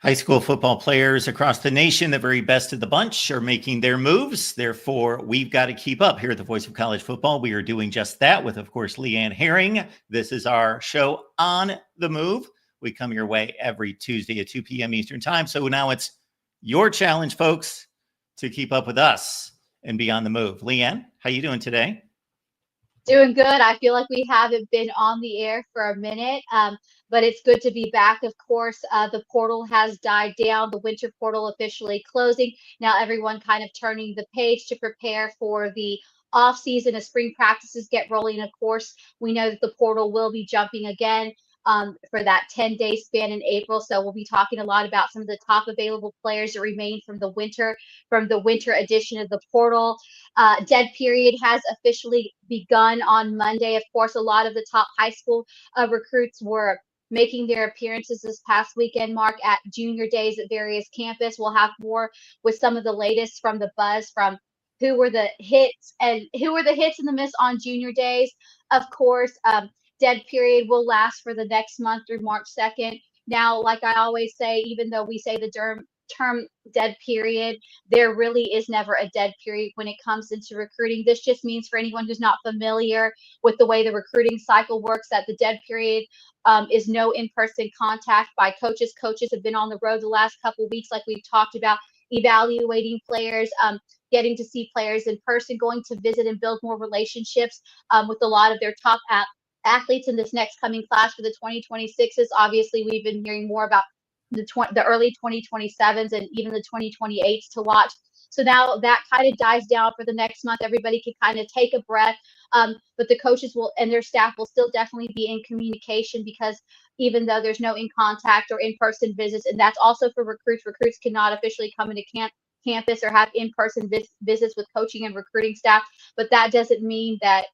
High school football players across the nation, the very best of the bunch, are making their moves. Therefore, we've got to keep up. Here at the Voice of College Football, we are doing just that with, of course, LeeAnn Herring. This is our show On the Move. We come your way every Tuesday at 2 p.m. Eastern Time. So now it's your challenge, folks, to keep up with us and be on the move. LeeAnn, how you doing today? Doing good. I feel like we haven't been on the air for a minute, but it's good to be back. Of course, the portal has died down, the winter portal officially closing. Now everyone kind of turning the page to prepare for the off season as spring practices get rolling. Of course, we know that the portal will be jumping again for that 10-day span in April. So we'll be talking a lot about some of the top available players that remain from the winter edition of the portal. Dead period has officially begun on Monday. Of course, a lot of the top high school recruits were making their appearances this past weekend, Mark, at junior days at various campus. We'll have more with some of the latest from the buzz from who were the hits and the miss on junior days. Of course, dead period will last for the next month through March 2nd. Now, like I always say, even though we say the term dead period, there really is never a dead period when it comes into recruiting. This just means, for anyone who's not familiar with the way the recruiting cycle works, that the dead period is no in-person contact by coaches. Coaches have been on the road the last couple of weeks, like we've talked about, evaluating players, getting to see players in person, going to visit and build more relationships with a lot of their top athletes in this next coming class for the 2026s. Obviously, we've been hearing more about the early 2027s and even the 2028s to watch. So now that kind of dies down for the next month. Everybody can kind of take a breath, but the coaches will and their staff will still definitely be in communication, because even though there's no in contact or in-person visits, and that's also for recruits cannot officially come into campus or have in-person visits with coaching and recruiting staff, but that doesn't mean that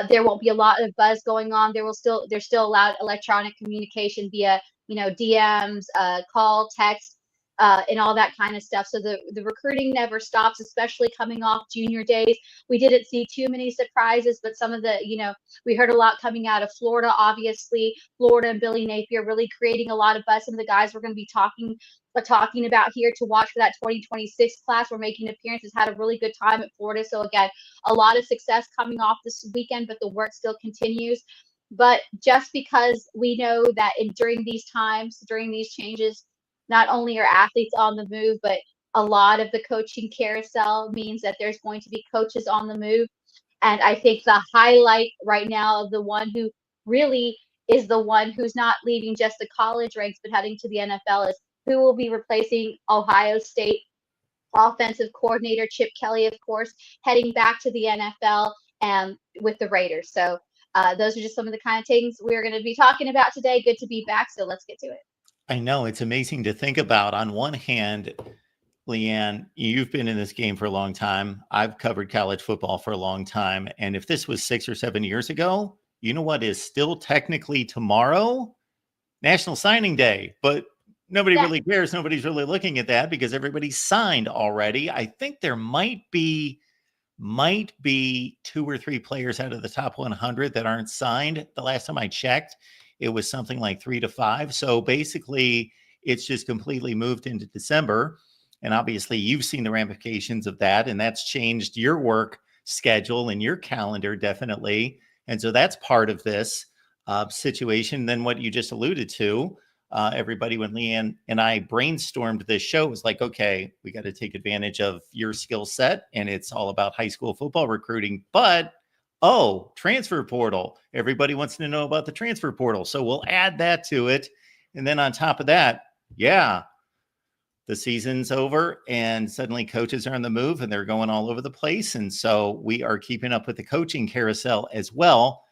there won't be a lot of buzz going on. There's still allowed electronic communication via DMs, call, text, and all that kind of stuff. So the recruiting never stops, especially coming off junior days. We didn't see too many surprises, but some of the, we heard a lot coming out of Florida. Obviously, Florida and Billy Napier really creating a lot of buzz. Some of the guys we're going to be talking about here to watch for that 2026 class were making appearances, had a really good time at Florida. So again, a lot of success coming off this weekend, but the work still continues. But just because we know that during these changes, not only are athletes on the move, but a lot of the coaching carousel means that there's going to be coaches on the move. And I think the highlight right now of the one who really is the one who's not leaving just the college ranks, but heading to the NFL, is who will be replacing Ohio State offensive coordinator Chip Kelly, of course, heading back to the NFL and with the Raiders. So those are just some of the kind of things we're going to be talking about today. Good to be back. So let's get to it. I know, it's amazing to think about. On one hand, LeeAnn, you've been in this game for a long time. I've covered college football for a long time. And if this was 6 or 7 years ago, you know what is still technically tomorrow? National Signing Day. But nobody really cares. Nobody's really looking at that because everybody's signed already. I think there might be 2 or 3 players out of the top 100 that aren't signed. The last time I checked, it was something like 3 to 5. So basically, it's just completely moved into December. And obviously, you've seen the ramifications of that, and that's changed your work schedule and your calendar, definitely. And so that's part of this situation. Then what you just alluded to, everybody, when LeeAnn and I brainstormed this show, was like, okay, we got to take advantage of your skill set, and it's all about high school football recruiting. But transfer portal. Everybody wants to know about the transfer portal. So we'll add that to it. And then on top of that, the season's over and suddenly coaches are on the move and they're going all over the place. And so we are keeping up with the coaching carousel as well.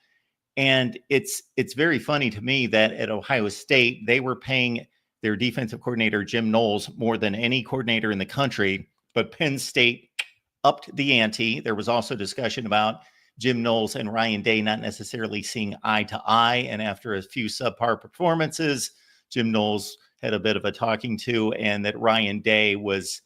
And it's very funny to me that at Ohio State, they were paying their defensive coordinator, Jim Knowles, more than any coordinator in the country. But Penn State upped the ante. There was also discussion about Jim Knowles and Ryan Day not necessarily seeing eye to eye. And after a few subpar performances, Jim Knowles had a bit of a talking to, and that Ryan Day was,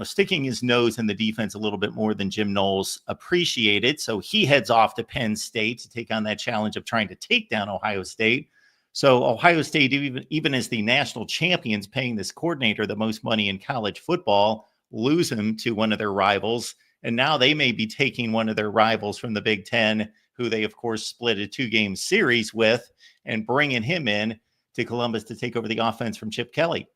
sticking his nose in the defense a little bit more than Jim Knowles appreciated. So he heads off to Penn State to take on that challenge of trying to take down Ohio State. So Ohio State, even as the national champions, paying this coordinator the most money in college football, lose him to one of their rivals. And now they may be taking one of their rivals from the Big Ten, who they, of course, split a 2-game series with, and bringing him in to Columbus to take over the offense from Chip Kelly.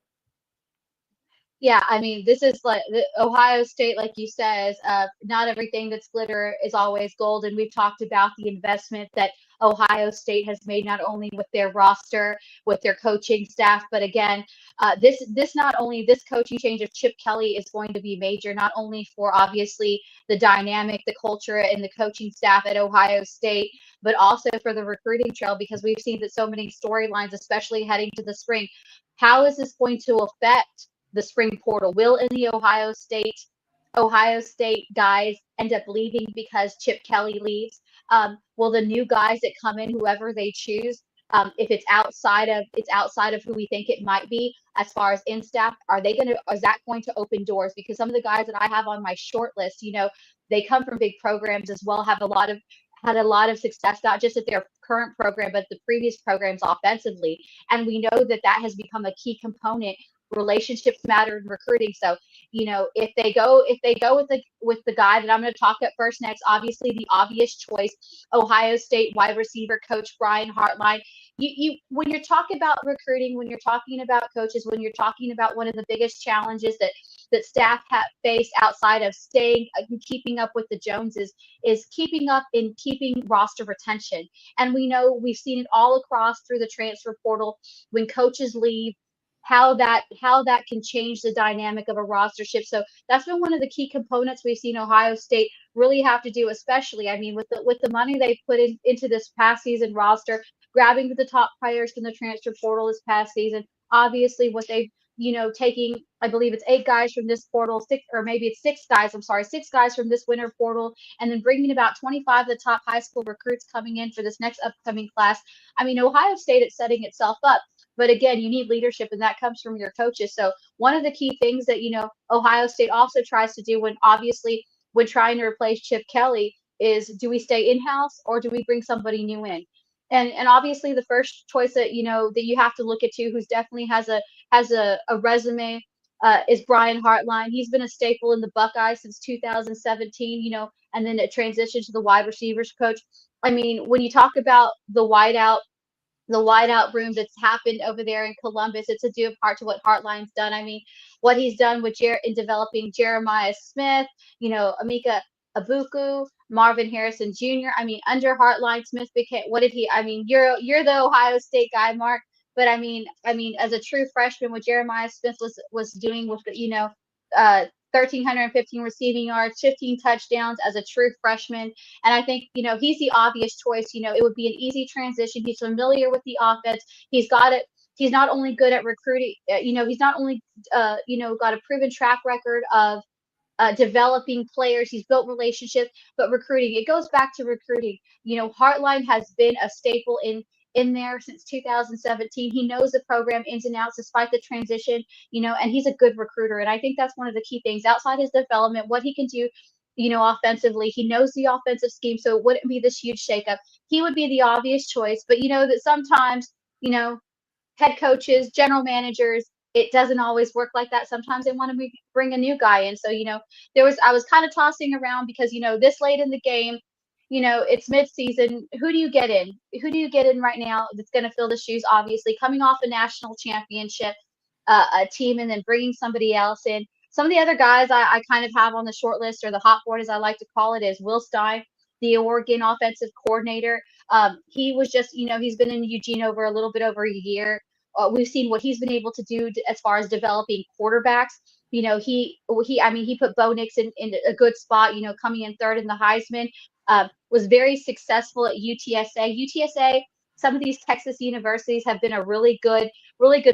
Yeah, I mean, this is like the Ohio State, like you says, not everything that's glitter is always gold. And we've talked about the investment that Ohio State has made, not only with their roster, with their coaching staff, but again, this not only this coaching change of Chip Kelly is going to be major, not only for obviously the dynamic, the culture, and the coaching staff at Ohio State, but also for the recruiting trail, because we've seen that so many storylines, especially heading to the spring. How is this going to affect the spring portal? Will any Ohio State guys end up leaving because Chip Kelly leaves? Will the new guys that come in, whoever they choose, if it's outside of who we think it might be, as far as in staff, is that going to open doors? Because some of the guys that I have on my short list, they come from big programs as well, had a lot of success, not just at their current program, but the previous programs offensively. And we know that has become a key component. Relationships matter in recruiting. So, if they go with the guy that I'm going to talk at first next, obviously the obvious choice, Ohio State wide receiver coach Brian Hartline. You when you're talking about recruiting, when you're talking about coaches, when you're talking about one of the biggest challenges that staff have faced outside of staying keeping up with the Joneses, is keeping up in keeping roster retention. And we know we've seen it all across through the transfer portal. When coaches leave, how that can change the dynamic of a roster shift. So that's been one of the key components we've seen Ohio State really have to do, especially, I mean, with the money they put into this past season roster, grabbing the top players from the transfer portal this past season. Obviously, what they've taking, I believe it's 8 guys from this portal, six guys. I'm sorry, 6 guys from this winter portal, and then bringing about 25 of the top high school recruits coming in for this next upcoming class. I mean, Ohio State is setting itself up. But again, you need leadership, and that comes from your coaches. So one of the key things that Ohio State also tries to do when trying to replace Chip Kelly is, do we stay in house or do we bring somebody new in? And obviously the first choice that that you have to look at, too, who's definitely has a resume, is Brian Hartline. He's been a staple in the Buckeyes since 2017. And then it transitioned to the wide receivers coach. I mean, when you talk about the wideout room that's happened over there in Columbus, it's a due part to what Hartline's done. I mean, what he's done with in developing Jeremiah Smith, Amika Abuku, Marvin Harrison Jr. I mean, under Hartline, Smith became, what did he? I mean, you're the Ohio State guy, Mark. But I mean, as a true freshman, what Jeremiah Smith was doing with the 1,315 receiving yards, 15 touchdowns as a true freshman. And I think, he's the obvious choice. It would be an easy transition. He's familiar with the offense. He's got it. He's not only good at recruiting, he's not only, got a proven track record of developing players. He's built relationships, but recruiting, it goes back to recruiting. Hartline has been a staple in there since 2017. He knows the program ins and outs despite the transition, and he's a good recruiter. And I think that's one of the key things outside his development, what he can do, offensively. He knows the offensive scheme, so it wouldn't be this huge shakeup. He would be the obvious choice, but that sometimes, head coaches, general managers, it doesn't always work like that. Sometimes they want to bring a new guy in. So, I was kind of tossing around because, this late in the game, it's midseason. Who do you get in? Who do you get in right now that's going to fill the shoes? Obviously, coming off a national championship, a team, and then bringing somebody else in. Some of the other guys I kind of have on the short list, or the hot board, as I like to call it, is Will Stein, the Oregon offensive coordinator. He was just, he's been in Eugene over a little bit over a year. We've seen what he's been able to do as far as developing quarterbacks. He put Bo Nix in a good spot, coming in third in the Heisman. Was very successful at UTSA. UTSA, some of these Texas universities have been a really good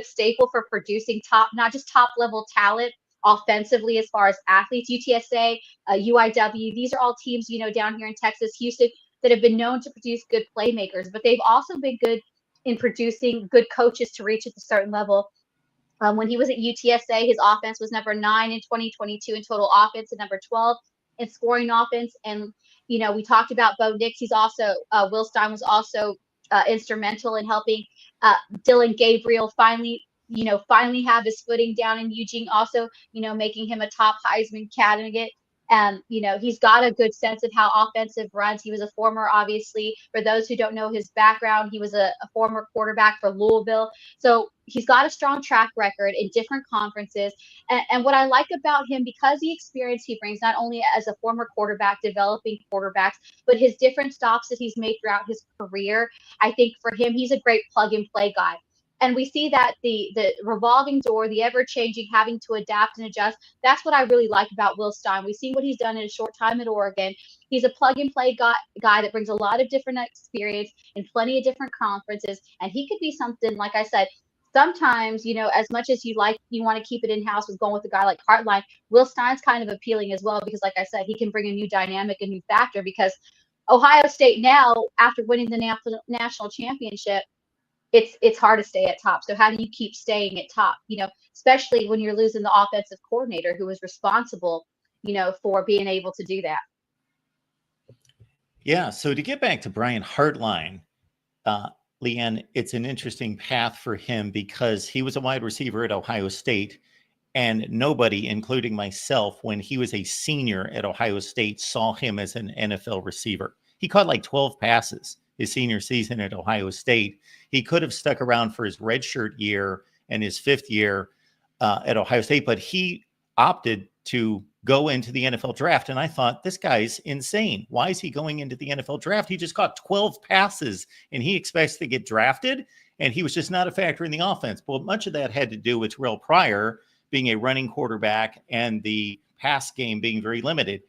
staple for producing not just top level talent offensively as far as athletes. UTSA, UIW, these are all teams, down here in Texas, Houston, that have been known to produce good playmakers, but they've also been good in producing good coaches to reach at a certain level. When he was at UTSA, his offense was number 9 in 2022 in total offense and number 12 in scoring offense. And, we talked about Bo Nix. He's also, Will Stein was also instrumental in helping Dylan Gabriel finally have his footing down in Eugene. Also, making him a top Heisman candidate. And, he's got a good sense of how offensive runs. He was a former, obviously, for those who don't know his background, he was a former quarterback for Louisville. So he's got a strong track record in different conferences. And what I like about him, because the experience he brings, not only as a former quarterback, developing quarterbacks, but his different stops that he's made throughout his career, I think for him, he's a great plug and play guy. And we see that the revolving door, the ever changing, having to adapt and adjust. That's what I really like about Will Stein. We've seen what he's done in a short time at Oregon. He's a plug and play guy that brings a lot of different experience in plenty of different conferences. And he could be something, like I said, sometimes, as much as you want to keep it in house with going with a guy like Hartline, Will Stein's kind of appealing as well, because like I said, he can bring a new dynamic, a new factor, because Ohio State now, after winning the national championship, it's hard to stay at top. So how do you keep staying at top? Especially when you're losing the offensive coordinator who was responsible, for being able to do that. Yeah. So to get back to Brian Hartline, LeeAnn, it's an interesting path for him because he was a wide receiver at Ohio State, and nobody, including myself, when he was a senior at Ohio State, saw him as an NFL receiver. He caught like 12 passes his senior season at Ohio State. He could have stuck around for his redshirt year and his fifth year at Ohio State, but he opted to go into the NFL draft. And I thought, this guy's insane. Why is he going into the NFL draft? He just caught 12 passes and he expects to get drafted. And he was just not a factor in the offense. But much of that had to do with Terrell Pryor being a running quarterback and the pass game being very limited.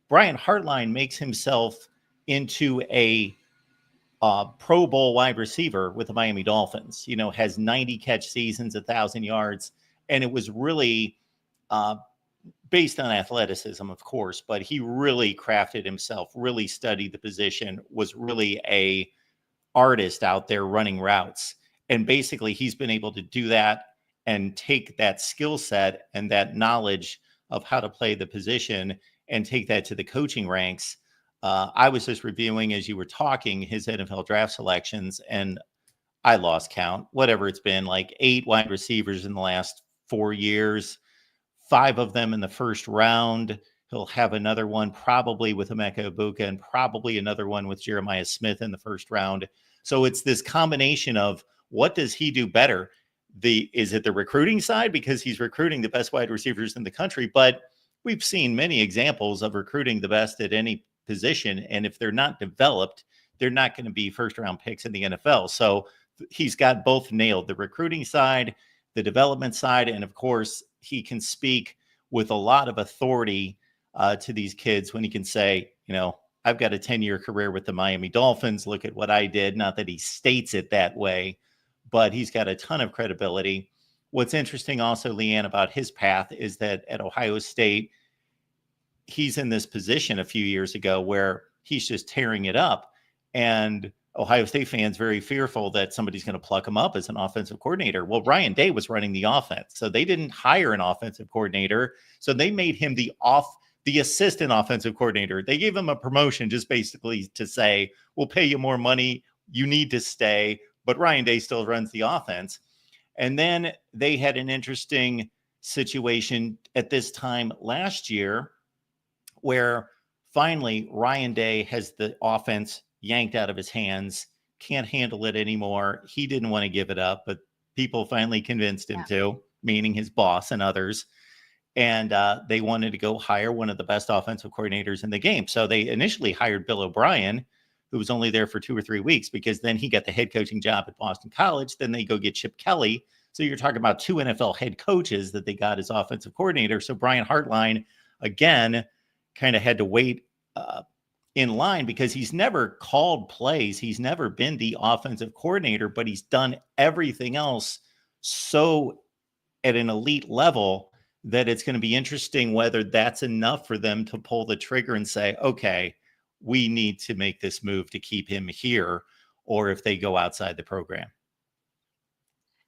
Brian Hartline makes himself into a Pro Bowl wide receiver with the Miami Dolphins, has 90 catch seasons, 1,000 yards. And it was really based on athleticism, of course, but he really crafted himself, really studied the position, was really a artist out there running routes. And basically he's been able to do that and take that skill set and that knowledge of how to play the position and take that to the coaching ranks. I was just reviewing, as you were talking, his NFL draft selections, and I lost count, whatever it's been, like 8 wide receivers in the last 4 years, 5 of them in the first round. He'll have another one probably with Emeka Egbuka and probably another one with Jeremiah Smith in the first round. So it's this combination of what does he do better? Is it the recruiting side? Because he's recruiting the best wide receivers in the country, but we've seen many examples of recruiting the best at any position. And if they're not developed, they're not going to be first round picks in the NFL. So he's got both nailed, the recruiting side, the development side. And of course, he can speak with a lot of authority to these kids when he can say, I've got a 10-year career with the Miami Dolphins. Look at what I did. Not that he states it that way, but he's got a ton of credibility. What's interesting also, LeeAnn, about his path is that at Ohio State, he's in this position a few years ago where he's just tearing it up. And Ohio State fans very fearful that somebody's going to pluck him up as an offensive coordinator. Well, Ryan Day was running the offense, so they didn't hire an offensive coordinator. So they made him the assistant offensive coordinator. They gave him a promotion just basically to say, we'll pay you more money. You need to stay. But Ryan Day still runs the offense. And then they had an interesting situation at this time last year where finally Ryan Day has the offense yanked out of his hands, can't handle it anymore. He didn't want to give it up, but people finally convinced him to, meaning his boss and others. And they wanted to go hire one of the best offensive coordinators in the game. So they initially hired Bill O'Brien, who was only there for 2 or 3 weeks, because then he got the head coaching job at Boston College. Then they go get Chip Kelly. So you're talking about 2 NFL head coaches that they got as offensive coordinator. So Brian Hartline, again, kind of had to wait in line because he's never called plays. He's never been the offensive coordinator, but he's done everything else so at an elite level that it's going to be interesting whether that's enough for them to pull the trigger and say, okay, we need to make this move to keep him here, or if they go outside the program.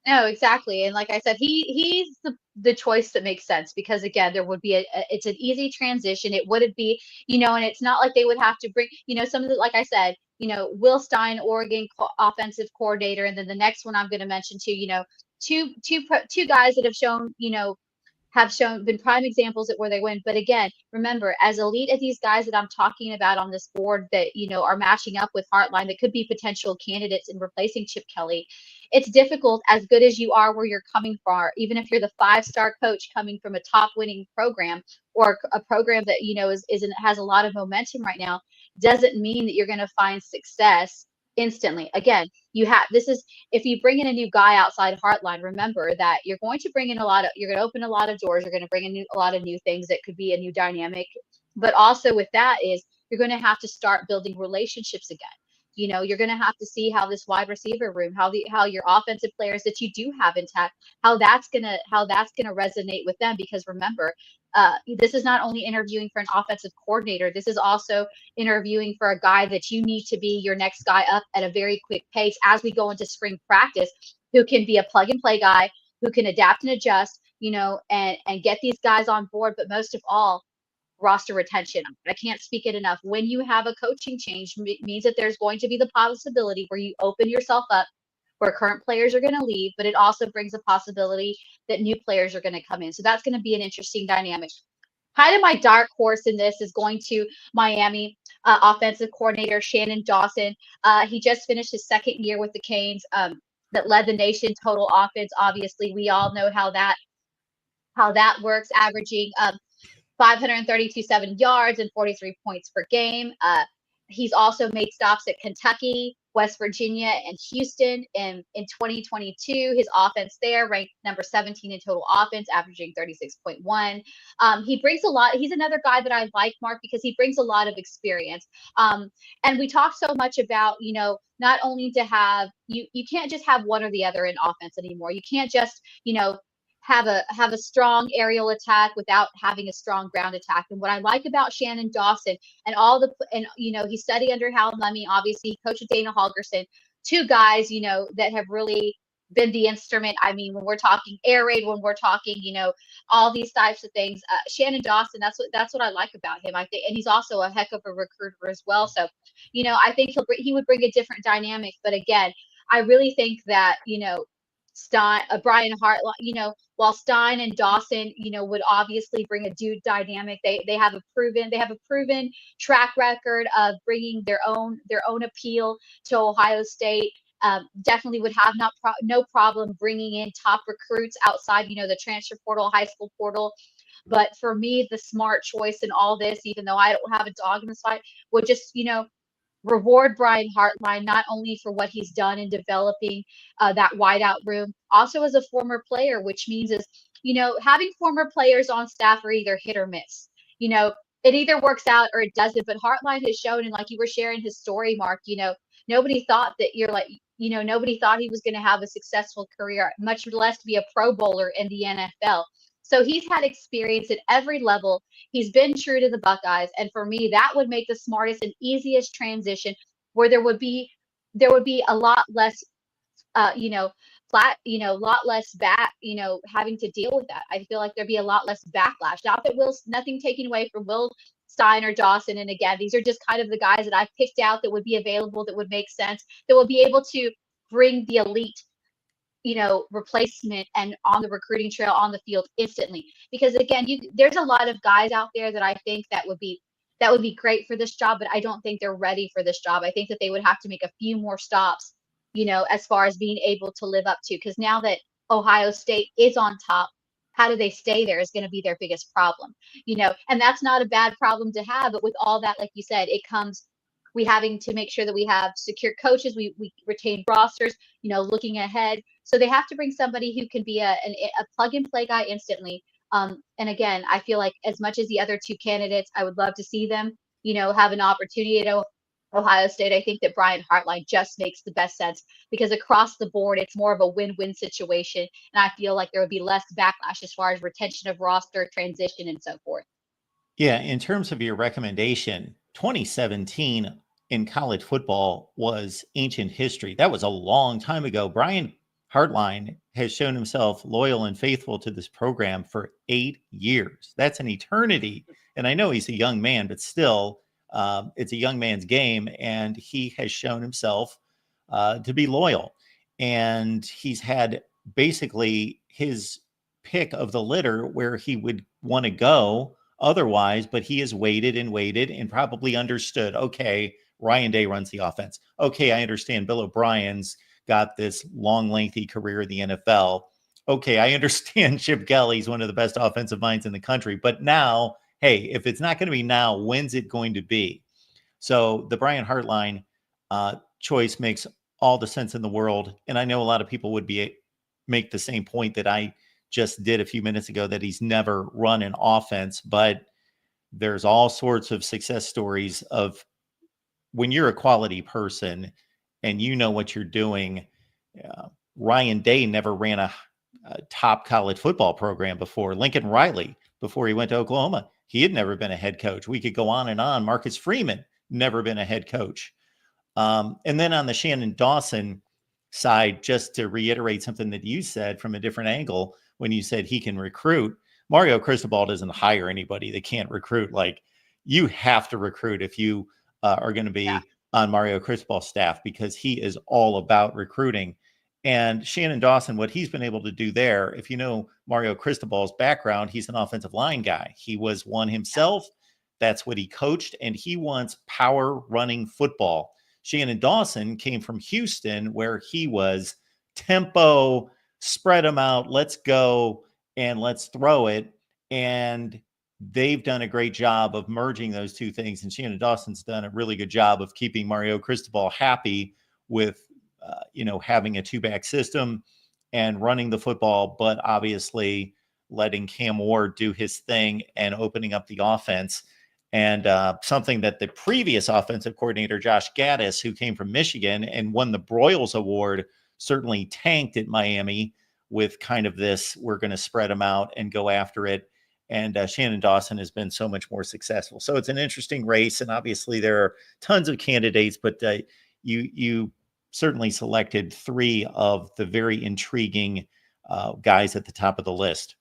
No, exactly. And like I said, he's the choice that makes sense because again, there would be it's an easy transition. It wouldn't be, and it's not like they would have to bring, some of the, like I said, Will Stein, Oregon offensive coordinator, and then the next one I'm going to mention too, two guys that have shown been prime examples at where they win. But again, remember, as elite as these guys that I'm talking about on this board that are matching up with Heartline that could be potential candidates in replacing Chip Kelly, it's difficult as good as you are where you're coming from, even if you're the 5-star coach coming from a top winning program or a program that has a lot of momentum right now, doesn't mean that you're going to find success instantly. Again, this is if you bring in a new guy outside Heartline, remember that you're going to bring in you're going to open a lot of doors. You're going to bring in a lot of new things that could be a new dynamic. But also with that is you're going to have to start building relationships again. You're going to have to see how this wide receiver room, how your offensive players that you do have intact, how that's gonna resonate with them. Because remember, this is not only interviewing for an offensive coordinator. This is also interviewing for a guy that you need to be your next guy up at a very quick pace as we go into spring practice, who can be a plug and play guy, who can adapt and adjust, and get these guys on board. But most of all, roster retention. I can't speak it enough. When you have a coaching change, means that there's going to be the possibility where you open yourself up where current players are going to leave, but it also brings a possibility that new players are going to come in. So that's going to be an interesting dynamic. Kind of my dark horse in this is going to Miami offensive coordinator Shannon Dawson. He just finished his second year with the Canes, that led the nation total offense. Obviously, we all know how that works, averaging 532 yards and 43 points per game. He's also made stops at Kentucky, West Virginia, and Houston. And in 2022, his offense there ranked number 17 in total offense, averaging 36.1. He brings a lot. He's another guy that I like, Mark, because he brings a lot of experience. And we talk so much about, not only to have you can't just have one or the other in offense anymore. You can't just, have a strong aerial attack without having a strong ground attack. And what I like about Shannon Dawson he studied under Hal Mumme, obviously he coached with Dana Holgerson, two guys, that have really been the instrument. I mean, when we're talking air raid, when we're talking, all these types of things, Shannon Dawson, that's what I like about him. I think, and he's also a heck of a recruiter as well. So, I think he would bring a different dynamic. But again, I really think that, Brian Hartline, while Stein and Dawson, would obviously bring a dude dynamic. They have a proven track record of bringing their own appeal to Ohio State. Definitely would have no problem bringing in top recruits outside, the transfer portal, high school portal. But for me, the smart choice in all this, even though I don't have a dog in this fight, would just, reward Brian Hartline not only for what he's done in developing that wideout room, also as a former player, which means is, having former players on staff are either hit or miss. It either works out or it doesn't. But Hartline has shown, and like you were sharing his story, Mark, nobody thought that nobody thought he was going to have a successful career, much less to be a Pro Bowler in the NFL. So he's had experience at every level. He's been true to the Buckeyes. And for me, that would make the smartest and easiest transition, where there would be a lot less, lot less having to deal with that. I feel like there'd be a lot less backlash. Not that nothing taken away from Will Stein or Dawson. And again, these are just kind of the guys that I've picked out that would be available, that would make sense, that will be able to bring the elite replacement and on the recruiting trail on the field instantly. Because again, there's a lot of guys out there that I think that would be great for this job, but I don't think they're ready for this job. I think that they would have to make a few more stops, as far as being able to live up to, because now that Ohio State is on top, how do they stay there is going to be their biggest problem, and that's not a bad problem to have. But with all that, like you said, it comes we having to make sure that we have secure coaches, we retain rosters, looking ahead. So they have to bring somebody who can be a plug and play guy instantly. And again, I feel like as much as the other two candidates, I would love to see them, have an opportunity at Ohio State. I think that Brian Hartline just makes the best sense, because across the board, it's more of a win-win situation. And I feel like there would be less backlash as far as retention of roster, transition, and so forth. Yeah, in terms of your recommendation, 2017 in college football was ancient history. That was a long time ago. Brian Hartline has shown himself loyal and faithful to this program for 8 years. That's an eternity. And I know he's a young man, but still, it's a young man's game. And he has shown himself to be loyal. And he's had basically his pick of the litter where he would want to go otherwise, but he has waited and probably understood, okay, Ryan Day runs the offense. Okay, I understand Bill O'Brien's got this long, lengthy career in the NFL. Okay, I understand Chip Kelly's one of the best offensive minds in the country, but now, hey, if it's not going to be now, when's it going to be? So the Brian Hartline choice makes all the sense in the world. And I know a lot of people would make the same point that I just did a few minutes ago, that he's never run an offense, but there's all sorts of success stories of when you're a quality person and you know what you're doing. Ryan Day never ran a top college football program before. Lincoln Riley, before he went to Oklahoma, he had never been a head coach. We could go on and on. Marcus Freeman, never been a head coach. And then on the Shannon Dawson side, just to reiterate something that you said from a different angle, when you said he can recruit, Mario Cristobal doesn't hire anybody that can't recruit. Like, you have to recruit if you are going to be on Mario Cristobal's staff, because he is all about recruiting. And Shannon Dawson, what he's been able to do there, if you know Mario Cristobal's background, he's an offensive line guy. He was one himself. That's what he coached, and he wants power running football. Shannon Dawson came from Houston, where he was tempo, spread them out, let's go, and let's throw it. And they've done a great job of merging those two things. And Shannon Dawson's done a really good job of keeping Mario Cristobal happy with, having a two-back system and running the football, but obviously letting Cam Ward do his thing and opening up the offense. And something that the previous offensive coordinator, Josh Gaddis, who came from Michigan and won the Broyles Award, certainly tanked at Miami with kind of this, we're going to spread them out and go after it. And Shannon Dawson has been so much more successful. So it's an interesting race. And obviously there are tons of candidates, but you certainly selected three of the very intriguing guys at the top of the list.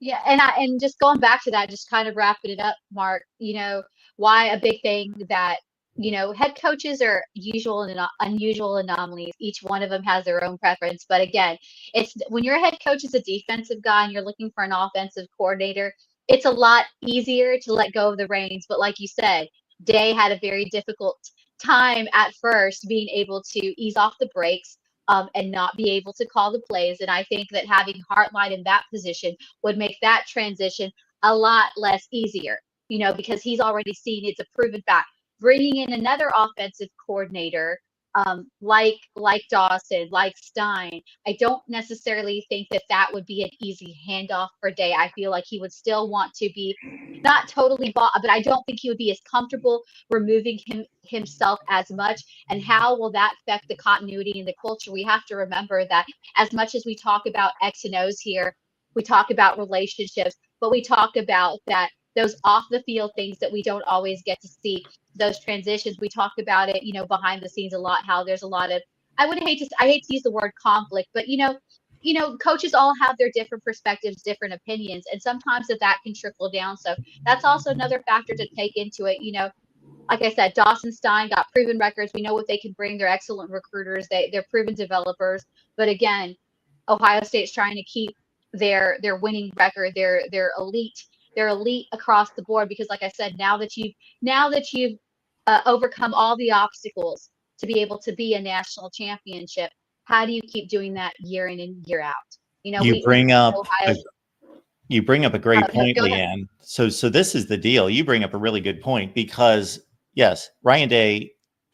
Yeah, and just going back to that, just kind of wrapping it up, Mark, why a big thing that, head coaches are usual and unusual anomalies. Each one of them has their own preference. But again, it's when your head coach is a defensive guy and you're looking for an offensive coordinator, it's a lot easier to let go of the reins. But like you said, Day had a very difficult time at first being able to ease off the brakes, and not be able to call the plays. And I think that having Hartline in that position would make that transition a lot less easier, because he's already seen it's a proven fact. Bringing in another offensive coordinator, like Dawson, like Stein, I don't necessarily think that would be an easy handoff for Day. I feel like he would still want to be not totally bought, but I don't think he would be as comfortable removing himself as much. And how will that affect the continuity and the culture? We have to remember that as much as we talk about X and O's here, we talk about relationships, but we talk about that those off the field things that we don't always get to see, those transitions. We talk about it, behind the scenes a lot, how there's a lot of, I hate to use the word conflict, but coaches all have their different perspectives, different opinions, and sometimes that can trickle down. So that's also another factor to take into it. Like I said, Dawson, Stein got proven records. We know what they can bring. They're excellent recruiters. They're proven developers. But again, Ohio State's trying to keep their winning record. They're elite. They're elite across the board because, like I said, now that you've overcome all the obstacles to be able to be a national championship, how do you keep doing that year in and year out? You bring up a great point, no, LeeAnn. So this is the deal. You bring up a really good point because, yes, Ryan Day,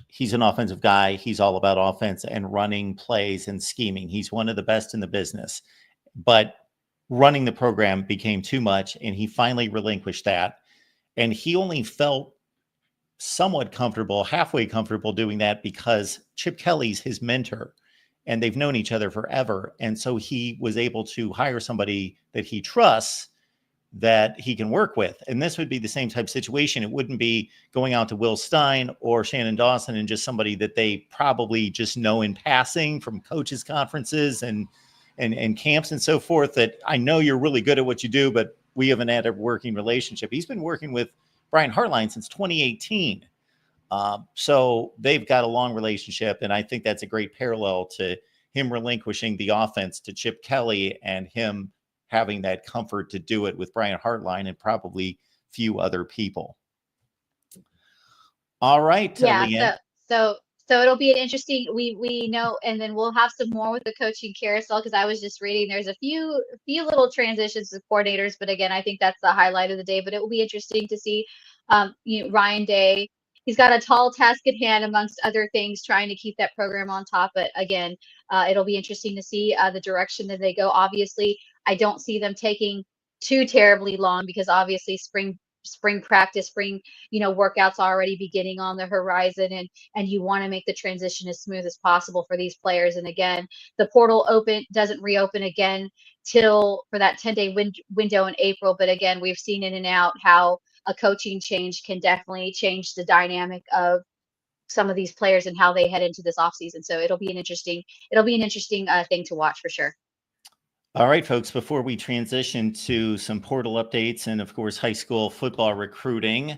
he's an offensive guy. He's all about offense and running plays and scheming. He's one of the best in the business. But running the program became too much, and he finally relinquished that. And he only felt somewhat comfortable, halfway comfortable doing that because Chip Kelly's his mentor and they've known each other forever. And so he was able to hire somebody that he trusts that he can work with. And this would be the same type of situation. It wouldn't be going out to Will Stein or Shannon Dawson and just somebody that they probably just know in passing from coaches conferences and camps and so forth, that I know you're really good at what you do, but we haven't had a working relationship. He's been working with Brian Hartline since 2018. So they've got a long relationship, and I think that's a great parallel to him relinquishing the offense to Chip Kelly and him having that comfort to do it with Brian Hartline and probably few other people. All right, Yeah. LeeAnn. So it'll be an interesting. We know, and then we'll have some more with the coaching carousel, because I was just reading. There's a few little transitions with coordinators, but again, I think that's the highlight of the day. But it will be interesting to see, Ryan Day. He's got a tall task at hand, amongst other things, trying to keep that program on top. But again, it'll be interesting to see the direction that they go. Obviously, I don't see them taking too terribly long, because obviously spring practice, workouts already beginning on the horizon, and you want to make the transition as smooth as possible for these players. And again, the portal doesn't reopen again till for that 10-day window in April. But again, we've seen in and out how a coaching change can definitely change the dynamic of some of these players and how they head into this offseason. So it'll be an interesting thing to watch for sure. All right, folks, before we transition to some portal updates and, of course, high school football recruiting,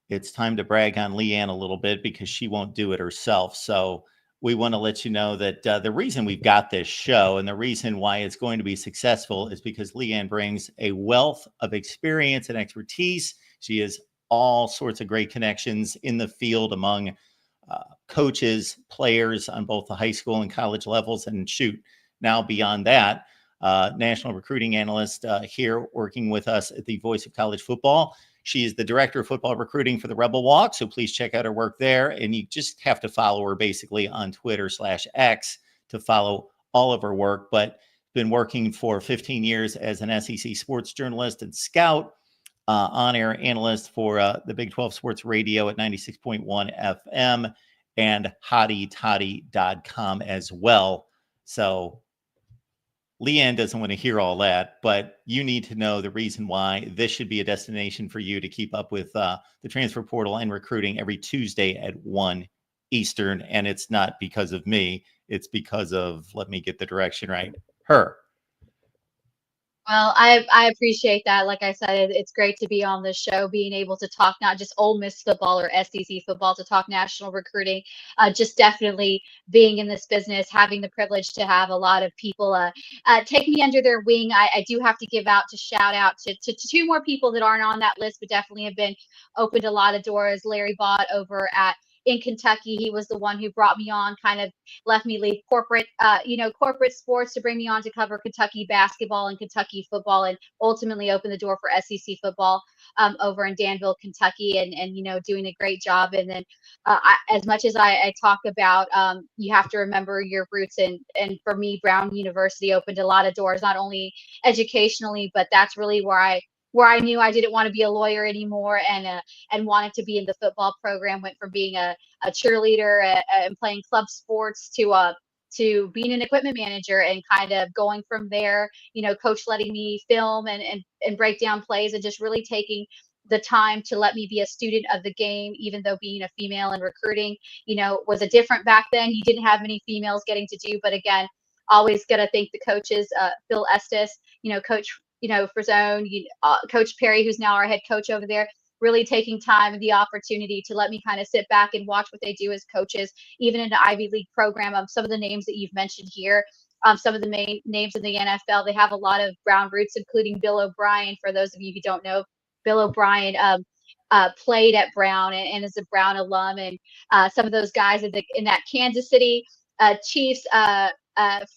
it's time to brag on LeeAnn a little bit, because she won't do it herself. So we want to let you know that the reason we've got this show and the reason why it's going to be successful is because LeeAnn brings a wealth of experience and expertise. She has all sorts of great connections in the field among coaches, players on both the high school and college levels, and shoot, now beyond that, national recruiting analyst here working with us at the Voice of College Football. She is the director of football recruiting for the Rebel Walk, so please check out her work there. And you just have to follow her basically on Twitter/X to follow all of her work. But been working for 15 years as an SEC sports journalist and scout, on-air analyst for the Big 12 Sports Radio at 96.1 FM and hottieToddy.com as well. So LeeAnn doesn't want to hear all that, but you need to know the reason why this should be a destination for you to keep up with the transfer portal and recruiting every Tuesday at 1 Eastern. And it's not because of me. It's because of, let me get the direction right, her. Well, I appreciate that. Like I said, it's great to be on this show, being able to talk not just Ole Miss football or SEC football, to talk national recruiting. Just definitely being in this business, having the privilege to have a lot of people take me under their wing. I do have to shout out to two more people that aren't on that list, but definitely have been opened a lot of doors. Larry Bott over in Kentucky. He was the one who brought me on, kind of left me leave corporate sports to bring me on to cover Kentucky basketball and Kentucky football, and ultimately open the door for SEC football over in Danville, Kentucky, and doing a great job. And then as much as I talk about, you have to remember your roots, and for me, Brown University opened a lot of doors, not only educationally, but that's really where I knew I didn't want to be a lawyer anymore, and wanted to be in the football program. Went from being a cheerleader and playing club sports to being an equipment manager, and kind of going from there. Coach letting me film and break down plays, and just really taking the time to let me be a student of the game, even though being a female in recruiting, was a different back then. You didn't have many females getting to do, but again, always got to thank the coaches, Phil Estes, Coach, Frazone, Coach Perry, who's now our head coach over there, really taking time and the opportunity to let me kind of sit back and watch what they do as coaches, even in the Ivy League program. Some of the names that you've mentioned here, some of the main names in the NFL, they have a lot of Brown roots, including Bill O'Brien. For those of you who don't know, Bill O'Brien played at Brown and is a Brown alum, and some of those guys in that Kansas City Chiefs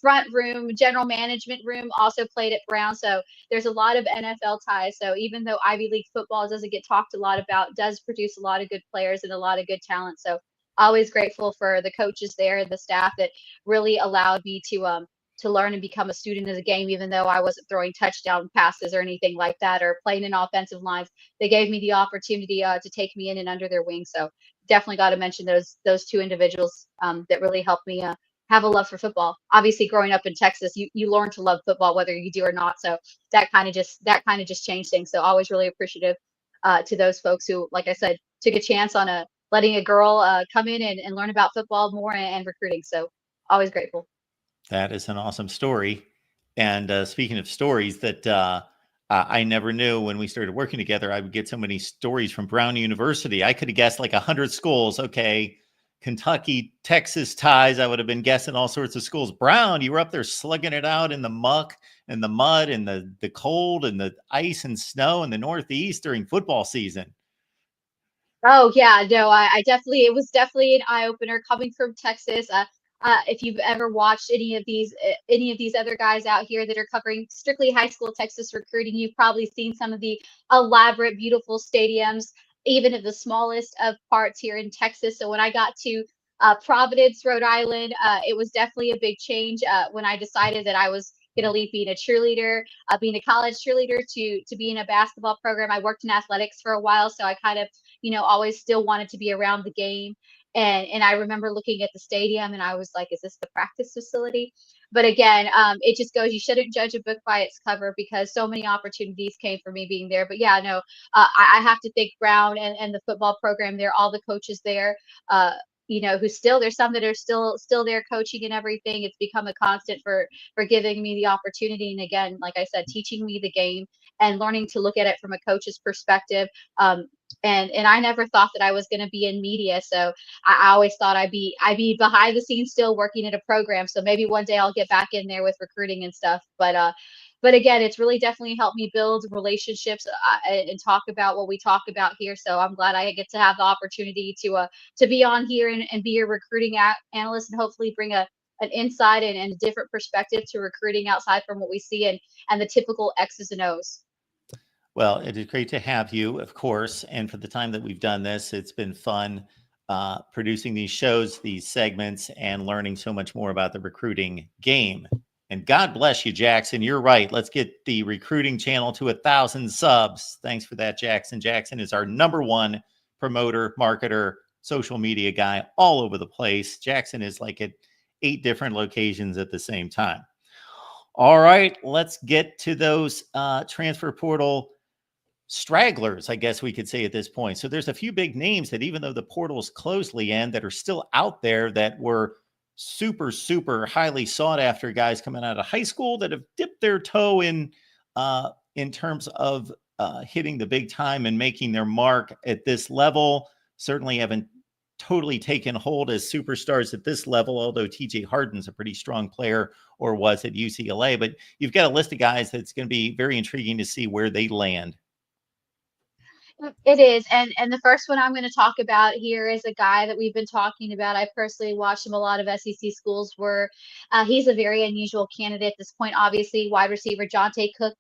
front room, general management room, also played at Brown. So there's a lot of NFL ties. So even though Ivy League football doesn't get talked a lot about, does produce a lot of good players and a lot of good talent. So always grateful for the coaches there and the staff that really allowed me to learn and become a student of the game, even though I wasn't throwing touchdown passes or anything like that, or playing in offensive lines. They gave me the opportunity to take me in and under their wing. So definitely got to mention those two individuals that really helped me have a love for football. Obviously, growing up in Texas, you learn to love football whether you do or not. So that kind of just changed things. So always really appreciative to those folks who, like I said, took a chance on letting a girl come in and learn about football more and recruiting. So always grateful. That is an awesome story. And speaking of stories that I never knew when we started working together, I would get so many stories from Brown University. I could have guessed like 100 schools. Okay, Kentucky, Texas ties. I would have been guessing all sorts of schools. Brown, you were up there slugging it out in the muck and the mud and the cold and the ice and snow in the Northeast during football season. Oh yeah, no, I definitely it was definitely an eye opener coming from Texas. If you've ever watched any of these other guys out here that are covering strictly high school Texas recruiting, you've probably seen some of the elaborate, beautiful stadiums, even at the smallest of parts here in Texas. So when I got to Providence, Rhode Island, it was definitely a big change when I decided that I was going to leave being a cheerleader, being a college cheerleader to be in a basketball program. I worked in athletics for a while, so I kind of always still wanted to be around the game. And I remember looking at the stadium and I was like, is this the practice facility? But again, it just goes, you shouldn't judge a book by its cover because so many opportunities came for me being there. But yeah, no, I have to thank Brown and the football program there, all the coaches there. Who still there's some that are still there coaching and everything. It's become a constant for giving me the opportunity. And again, like I said, teaching me the game and learning to look at it from a coach's perspective. And I never thought that I was going to be in media. So I always thought I'd be behind the scenes still working at a program. So maybe one day I'll get back in there with recruiting and stuff. But again, it's really definitely helped me build relationships and talk about what we talk about here. So I'm glad I get to have the opportunity to be on here and be a recruiting analyst and hopefully bring an insight and a different perspective to recruiting outside from what we see and the typical X's and O's. Well, it is great to have you, of course. And for the time that we've done this, it's been fun producing these shows, these segments, and learning so much more about the recruiting game. And God bless you, Jackson. You're right. Let's get the recruiting channel to 1,000 subs. Thanks for that, Jackson. Jackson is our #1 promoter, marketer, social media guy all over the place. Jackson is like at 8 different locations at the same time. All right, let's get to those transfer portal stragglers, I guess we could say at this point. So there's a few big names that even though the portal's closed, LeeAnn, that are still out there that were super, super highly sought after guys coming out of high school that have dipped their toe in terms of hitting the big time and making their mark at this level. Certainly haven't totally taken hold as superstars at this level, although TJ Harden's a pretty strong player or was at UCLA. But you've got a list of guys that's going to be very intriguing to see where they land. It is, and the first one I'm going to talk about here is a guy that we've been talking about. I personally watched him a lot of SEC schools where he's a very unusual candidate at this point. Obviously, wide receiver Jonte Cook.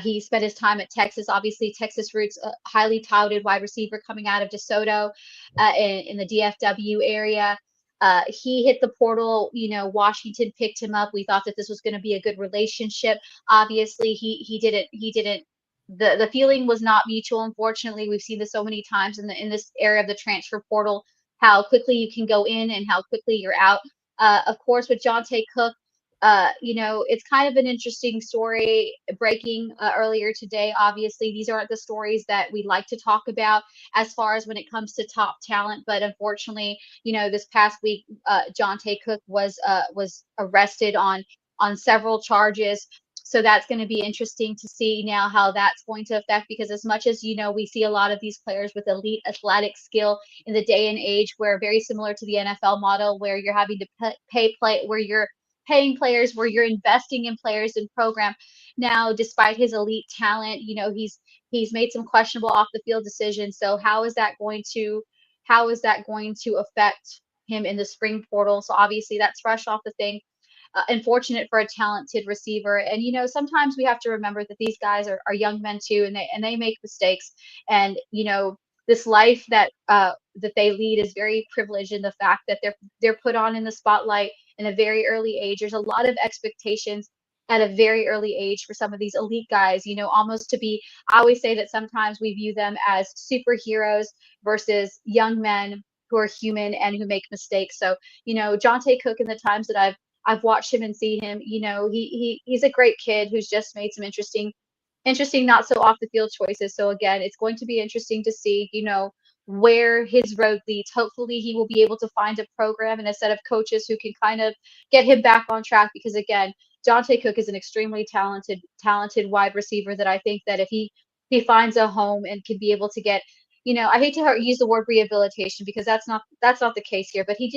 He spent his time at Texas. Obviously, Texas roots, highly touted wide receiver coming out of DeSoto in the DFW area. He hit the portal. Washington picked him up. We thought that this was going to be a good relationship. Obviously, he didn't the feeling was not mutual. Unfortunately, we've seen this so many times in this area of the transfer portal, how quickly you can go in and how quickly you're out. Of course, with Jonte Cook, it's kind of an interesting story breaking earlier today. Obviously, these aren't the stories that we like to talk about as far as when it comes to top talent. But unfortunately, this past week, Jonte Cook was arrested on several charges. So that's going to be interesting to see now how that's going to affect, because as much as we see a lot of these players with elite athletic skill in the day and age, where very similar to the NFL model, where you're having to where you're paying players, where you're investing in players and program. Now, despite his elite talent, he's made some questionable off the field decisions. So how is that going to affect him in the spring portal? So obviously that's fresh off the thing. Unfortunate for a talented receiver. And sometimes we have to remember that these guys are young men too, and they make mistakes. And this life that they lead is very privileged in the fact that they're put on in the spotlight in a very early age. There's a lot of expectations at a very early age for some of these elite guys, almost to be. I always say that sometimes we view them as superheroes versus young men are human and who make mistakes. So, Jonte Cook, in the times that I've watched him and see him, he's a great kid who's just made some interesting, not so off the field choices. So again, it's going to be interesting to see, where his road leads. Hopefully he will be able to find a program and a set of coaches who can kind of get him back on track, because again, Jonte Cook is an extremely talented wide receiver that I think that if he finds a home and can be able to get, I hate to use the word rehabilitation, because that's not the case here, but he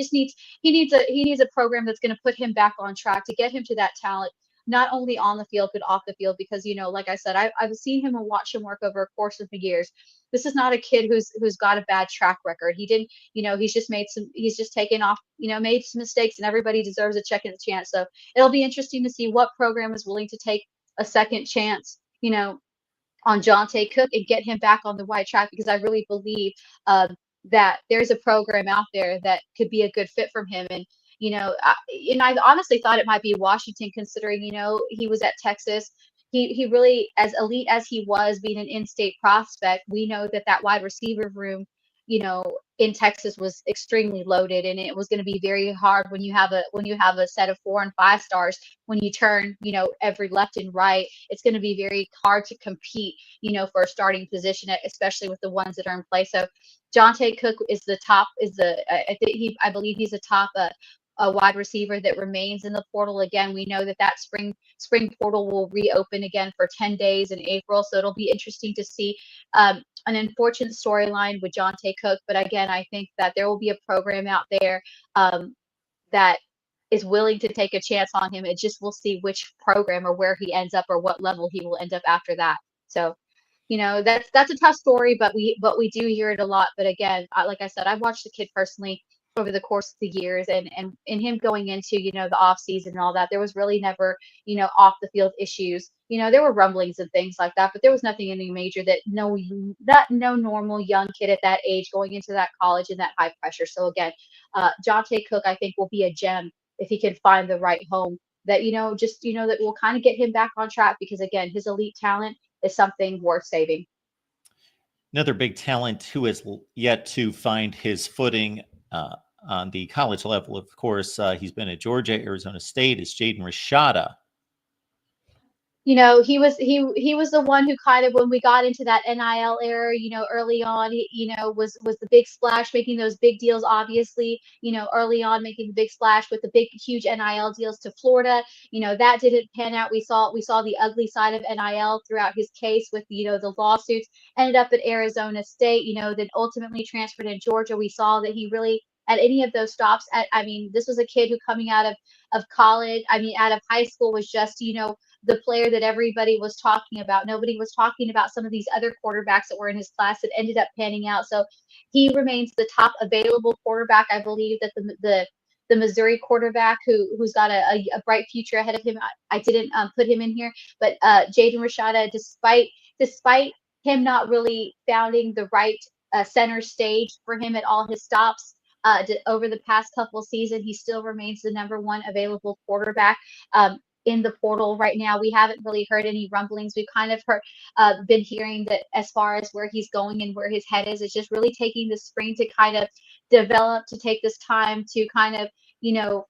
needs a program that's going to put him back on track to get him to that talent, not only on the field but off the field. Because like I said, I've seen him and watched him work over a course of the years. This is not a kid who's got a bad track record. He didn't, he's just taken off, made some mistakes, and everybody deserves a second chance. So it'll be interesting to see what program is willing to take a second chance, on Jonte Cook and get him back on the right track, because I really believe that there's a program out there that could be a good fit for him. And I honestly thought it might be Washington, considering he was at Texas. He really, as elite as he was, being an in-state prospect, we know that wide receiver room, in Texas was extremely loaded, and it was going to be very hard when you have a set of 4 and 5 stars. When you turn, every left and right, it's going to be very hard to compete, for a starting position, especially with the ones that are in place. So Jonte Cook is the top, I believe he's the top a wide receiver that remains in the portal. Again, we know that spring portal will reopen again for 10 days in April, so it'll be interesting to see. An unfortunate storyline with Jonte Cook, but again, I think that there will be a program out there that is willing to take a chance on him. It just, we'll see which program or where he ends up or what level he will end up after that. So, that's a tough story, but we do hear it a lot. But again, like I said, I've watched the kid personally over the course of the years, and in him going into the off season and all that, there was really never off the field issues. There were rumblings and things like that, but there was nothing any major that no normal young kid at that age going into that college and that high pressure. So again, Jonte Cook, I think, will be a gem if he can find the right home that that will kind of get him back on track, because again, his elite talent is something worth saving. Another big talent who has yet to find his footing on the college level, of course, he's been at Georgia, Arizona State, is Jaden Rashada. He was the one who kind of, when we got into that NIL era, early on, was the big splash, making those big deals, obviously, early on, making the big splash with the big, huge NIL deals to Florida. That didn't pan out. We saw the ugly side of NIL throughout his case with, the lawsuits. Ended up at Arizona State, then ultimately transferred in Georgia. We saw that he really, at any of those stops, this was a kid who, coming out of college, out of high school, was just, the player that everybody was talking about. Nobody was talking about some of these other quarterbacks that were in his class that ended up panning out. So he remains the top available quarterback. I believe that the Missouri quarterback who's got a bright future ahead of him. I didn't put him in here, but Jaden Rashada, despite him not really founding the right center stage for him at all his stops over the past couple seasons, he still remains the number one available quarterback. In the portal right now, we haven't really heard any rumblings. We've kind of been hearing that as far as where he's going and where his head is, it's just really taking the spring to kind of develop, to take this time to kind of,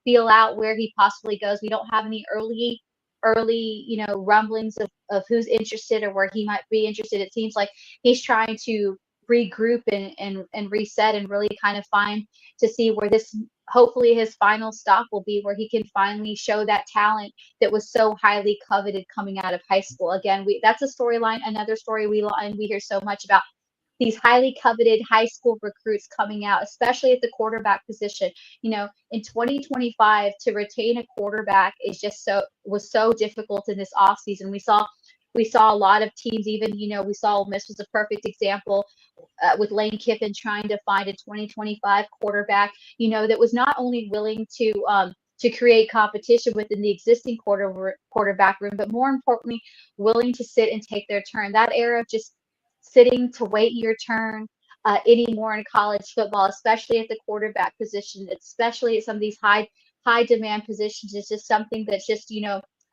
feel out where he possibly goes. We don't have any early, rumblings of who's interested or where he might be interested. It seems like he's trying to regroup and reset and really kind of find to see where this, hopefully his final stop will be, where he can finally show that talent that was so highly coveted coming out of high school. Again, that's a storyline, another story we hear so much about, these highly coveted high school recruits coming out, especially at the quarterback position. In 2025, to retain a quarterback was so difficult in this offseason. We saw a lot of teams, even, we saw Ole Miss was a perfect example with Lane Kiffin trying to find a 2025 quarterback, that was not only willing to create competition within the existing quarterback room, but more importantly, willing to sit and take their turn. That era of just sitting to wait your turn anymore in college football, especially at the quarterback position, especially at some of these high demand positions, is just something that's just,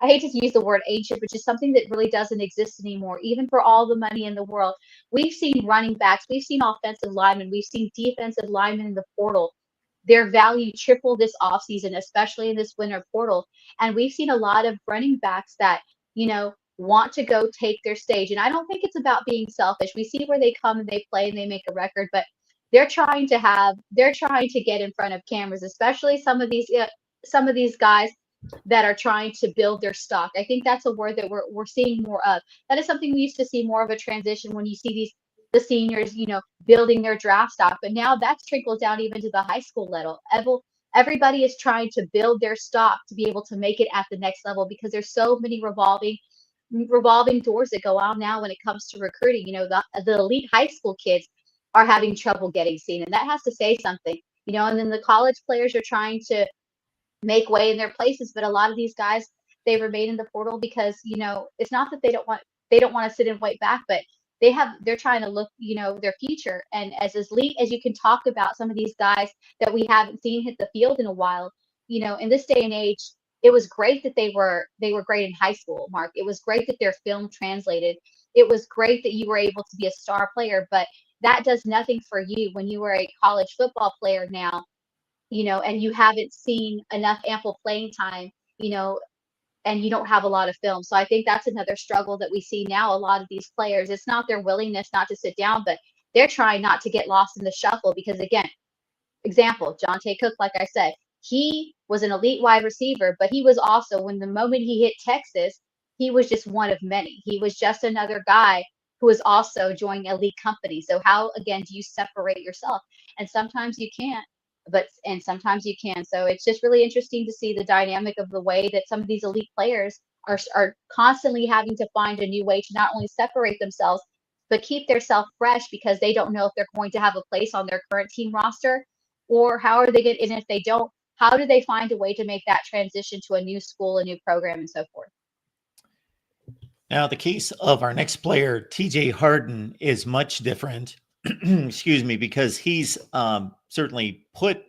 I hate to use the word ancient, but just something that really doesn't exist anymore, even for all the money in the world. We've seen running backs, we've seen offensive linemen, we've seen defensive linemen in the portal. Their value tripled this offseason, especially in this winter portal. And we've seen a lot of running backs that, want to go take their stage. And I don't think it's about being selfish. We see where they come and they play and they make a record, but they're trying to get in front of cameras, especially some of these guys that are trying to build their stock. I think that's a word that we're seeing more of. That is something we used to see more of a transition when you see the seniors, building their draft stock. But now that's trickled down even to the high school level. Everybody is trying to build their stock to be able to make it at the next level because there's so many revolving doors that go on now when it comes to recruiting. The elite high school kids are having trouble getting seen, and that has to say something. And then the college players are trying to make way in their places. But a lot of these guys, they remain in the portal because, it's not that they don't want to sit and wait back, but they're trying to look, their future. And as late as you can talk about some of these guys that we haven't seen hit the field in a while, in this day and age, it was great that they were great in high school, Mark. It was great that their film translated. It was great that you were able to be a star player, but that does nothing for you when you are a college football player now, and you haven't seen enough ample playing time, you know, and you don't have a lot of film. So I think that's another struggle that we see now. A lot of these players, it's not their willingness not to sit down, but they're trying not to get lost in the shuffle because, again, example, Jonte Cook, like I said, he was an elite wide receiver, but he was also, when the moment he hit Texas, he was just one of many. He was just another guy who was also joining elite company. So how, again, do you separate yourself? And sometimes you can't, and sometimes you can. So it's just really interesting to see the dynamic of the way that some of these elite players are constantly having to find a new way to not only separate themselves, but keep their self fresh because they don't know if they're going to have a place on their current team roster, or how are they going to, and if they don't, how do they find a way to make that transition to a new school, a new program, and so forth? Now, the case of our next player, TJ Harden, is much different. Excuse me, because he's certainly put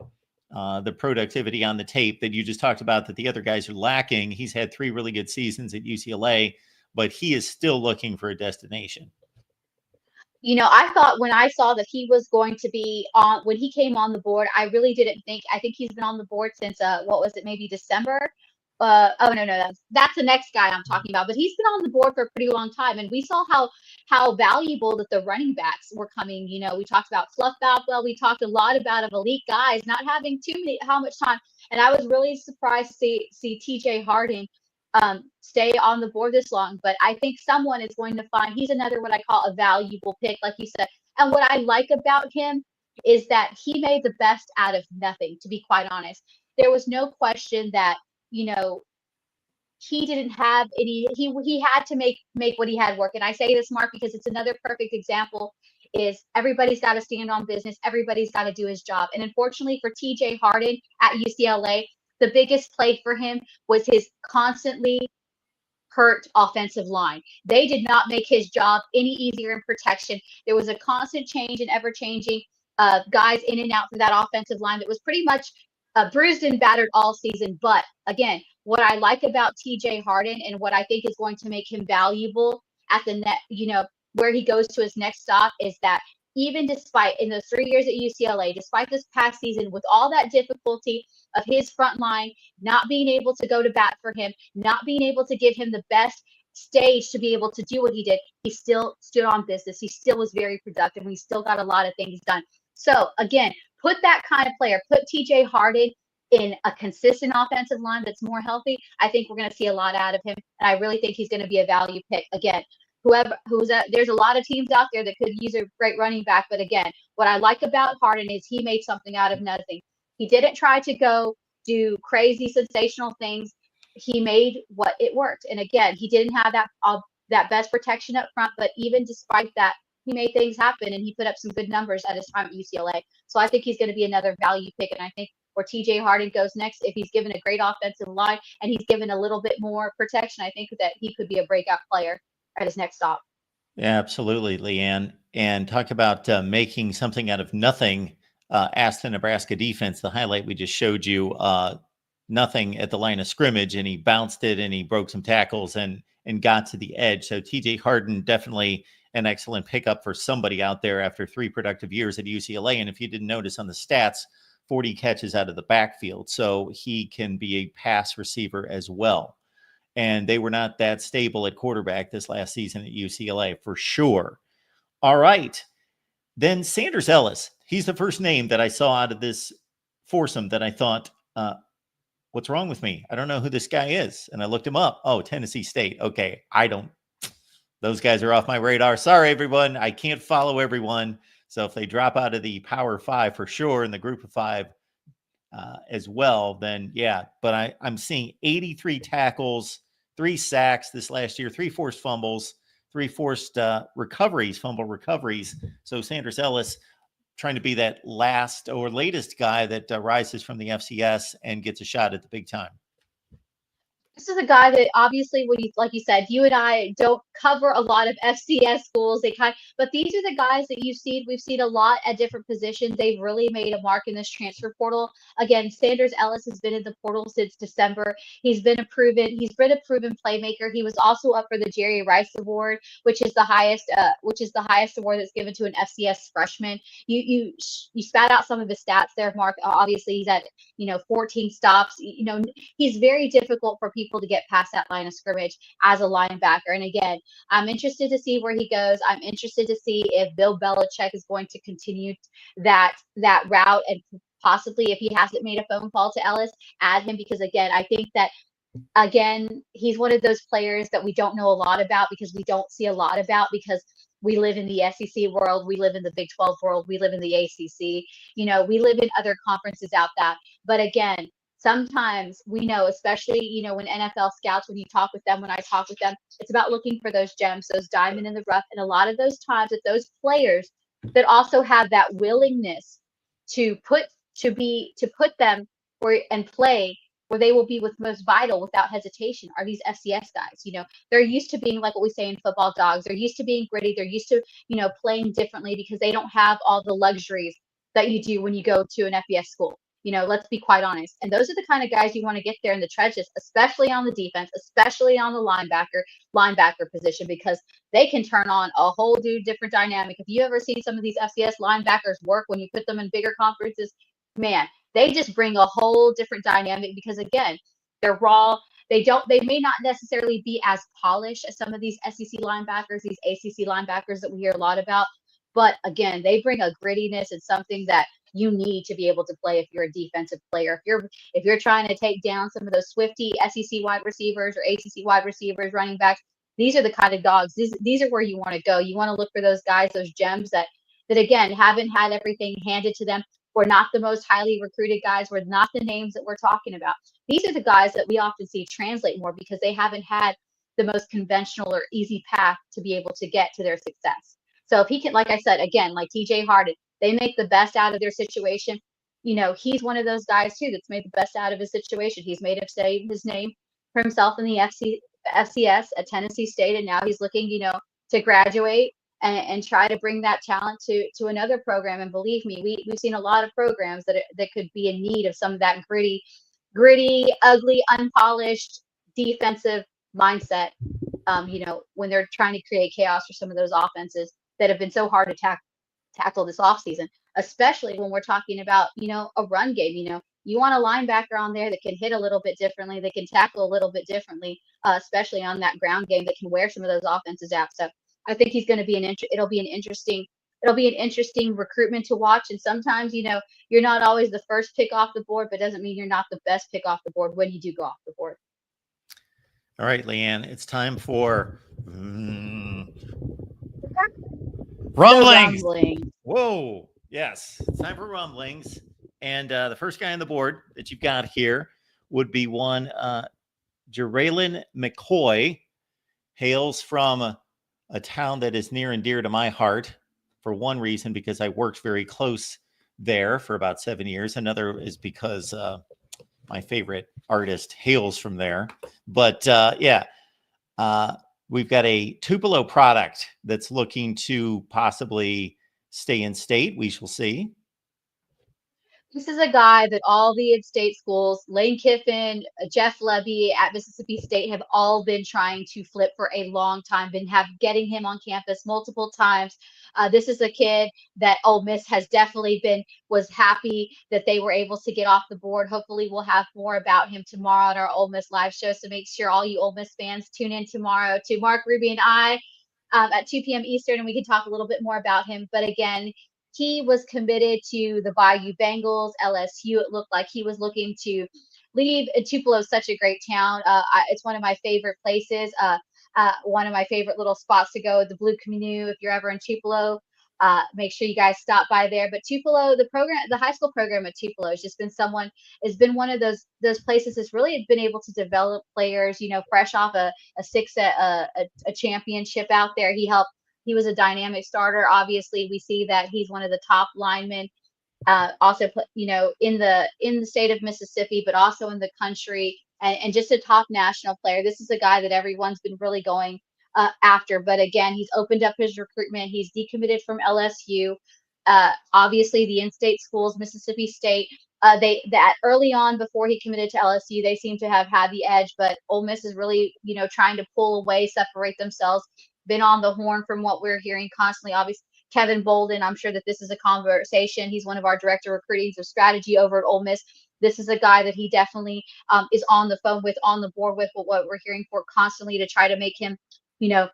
the productivity on the tape that you just talked about that the other guys are lacking. He's had 3 really good seasons at UCLA, but he is still looking for a destination. I thought when I saw that he was going to be on, when he came on the board, I really didn't think. I think he's been on the board since what was it, maybe December? Oh no, that's the next guy I'm talking about. But he's been on the board for a pretty long time, and we saw how valuable that the running backs were coming. We talked about Fluff Boutwell. We talked a lot about of elite guys not having how much time, and I was really surprised to see TJ Harding stay on the board this long. But I think someone is going to find he's another what I call a valuable pick, like you said. And what I like about him is that he made the best out of nothing, to be quite honest. There was no question that, you know, he didn't have any he had to make what he had work. And I say this, Mark, because it's another perfect example is everybody's got to stand on business, everybody's got to do his job. And unfortunately for TJ Harden at UCLA, the biggest play for him was his constantly hurt offensive line. They did not make his job any easier in protection. There was a constant change and ever changing guys in and out for that offensive line that was pretty much bruised and battered all season. But again, what I like about TJ Harden and what I think is going to make him valuable at the net, where he goes to his next stop is that even despite in those 3 years at UCLA, despite this past season, with all that difficulty of his front line not being able to go to bat for him, not being able to give him the best stage to be able to do what he did, he still stood on business. He still was very productive. And he still got a lot of things done. So again, put that kind of player, put TJ Harden in a consistent offensive line that's more healthy. I think we're going to see a lot out of him. And I really think he's going to be a value pick. Again, there's a lot of teams out there that could use a great running back. But again, what I like about Harden is he made something out of nothing. He didn't try to go do crazy sensational things. He made what it worked. And again, he didn't have that best protection up front, but even despite that, he made things happen and he put up some good numbers at his time at UCLA. So I think he's going to be another value pick. And I think where TJ Harden goes next, if he's given a great offensive line and he's given a little bit more protection, I think that he could be a breakout player at his next stop. Yeah, absolutely, LeeAnn. And talk about making something out of nothing. Ask the Nebraska defense, the highlight we just showed you. nothing at the line of scrimmage, and he bounced it and he broke some tackles and got to the edge. So TJ Harden, definitely an excellent pickup for somebody out there after 3 productive years at UCLA. And if you didn't notice on the stats, 40 catches out of the backfield. So he can be a pass receiver as well. And they were not that stable at quarterback this last season at UCLA for sure. All right. Then Sanders Ellis. He's the first name that I saw out of this foursome that I thought, what's wrong with me? I don't know who this guy is. And I looked him up. Oh, Tennessee State. Okay. Those guys are off my radar. Sorry, everyone. I can't follow everyone. So if they drop out of the Power 5 for sure in the group of 5 as well, then yeah. But I'm seeing 83 tackles, 3 sacks this last year, 3 forced fumbles, 3 forced recoveries, fumble recoveries. So Sanders Ellis trying to be that last or latest guy that rises from the FCS and gets a shot at the big time. This is a guy that obviously, when you, like you said, you and I don't cover a lot of FCS schools. But these are the guys that you've seen. We've seen a lot at different positions. They've really made a mark in this transfer portal. Again, Sanders Ellis has been in the portal since December. He's been a proven playmaker. He was also up for the Jerry Rice Award, which is the highest award that's given to an FCS freshman. You spat out some of his stats there, Mark. Obviously, he's at 14 stops. He's very difficult for people to get past that line of scrimmage as a linebacker. And again, I'm interested to see where he goes. I'm interested to see if Bill Belichick is going to continue that route, and possibly, if he hasn't made a phone call to Ellis, add him, because again, I think that he's one of those players that we don't know a lot about, because we don't see a lot about, because we live in the SEC world, we live in the Big 12 world, we live in the ACC, we live in other conferences out that. But again, sometimes we know, especially, when NFL scouts, when I talk with them, it's about looking for those gems, those diamond in the rough. And a lot of those times, that those players that also have that willingness to put them and play where they will be with most vital without hesitation are these FCS guys. They're used to being, like what we say in football, dogs. They're used to being gritty. They're used to, playing differently, because they don't have all the luxuries that you do when you go to an FBS school. Let's be quite honest. And those are the kind of guys you want to get there in the trenches, especially on the defense, especially on the linebacker position, because they can turn on a whole different dynamic. If you ever seen some of these FCS linebackers work when you put them in bigger conferences, man, they just bring a whole different dynamic, because again, they're raw. They may not necessarily be as polished as some of these SEC linebackers, these ACC linebackers that we hear a lot about. But again, they bring a grittiness and something that you need to be able to play if you're a defensive player. If you're trying to take down some of those swifty SEC wide receivers or ACC wide receivers, running backs, these are the kind of dogs. These are where you want to go. You want to look for those guys, those gems that again haven't had everything handed to them. We're not the most highly recruited guys. We're not the names that we're talking about. These are the guys that we often see translate more, because they haven't had the most conventional or easy path to be able to get to their success. So if he can, like I said, again, like TJ Harden, they make the best out of their situation. He's one of those guys too that's made the best out of his situation. He's made his name for himself in the FCS at Tennessee State, and now he's looking, to graduate and try to bring that talent to another program. And believe me, we've seen a lot of programs that could be in need of some of that gritty, ugly, unpolished defensive mindset. When they're trying to create chaos for some of those offenses that have been so hard to tackle this offseason, especially when we're talking about, a run game. You want a linebacker on there that can hit a little bit differently, that can tackle a little bit differently, especially on that ground game, that can wear some of those offenses out. So I think he's going to be it'll be an interesting recruitment to watch. And sometimes, you're not always the first pick off the board, but doesn't mean you're not the best pick off the board when you do go off the board. All right, LeeAnn, it's time for rumblings. Whoa. Yes, it's time for rumblings. And the first guy on the board that you've got here would be one Jeraylen McCoy, hails from a town that is near and dear to my heart, for one reason, because I worked very close there for about 7 years. Another is because my favorite artist hails from there. But we've got a Tupelo product that's looking to possibly stay in state. We shall see. This is a guy that all the in-state schools, Lane Kiffin, Jeff Levy at Mississippi State, have all been trying to flip for a long time, been have getting him on campus multiple times. This is a kid that Ole Miss has definitely was happy that they were able to get off the board. Hopefully, we'll have more about him tomorrow on our Ole Miss live show. So make sure all you Ole Miss fans tune in tomorrow to Mark, Ruby, and I at 2 p.m. Eastern, and we can talk a little bit more about him. But again, he was committed to the Bayou Bengals, LSU. It looked like he was looking to leave. Tupelo is such a great town. It's one of my favorite places. One of my favorite little spots to go, the Blue Canoe. If you're ever in Tupelo, make sure you guys stop by there. But Tupelo, the high school program at Tupelo has just been has been one of those places that's really been able to develop players. Fresh off a championship out there, he was a dynamic starter. Obviously, we see that he's one of the top linemen. Also, in the state of Mississippi, but also in the country, and just a top national player. This is a guy that everyone's been really going after. But again, he's opened up his recruitment. He's decommitted from LSU. Obviously, the in-state schools, Mississippi State, that early on before he committed to LSU, they seem to have had the edge. But Ole Miss is really, trying to pull away, separate themselves. Been on the horn from what we're hearing constantly. Obviously, Kevin Bolden, I'm sure that this is a conversation. He's one of our director recruiting of strategy over at Ole Miss. This is a guy that he definitely is on the phone with, on the board with what we're hearing for constantly to try to make him, you know,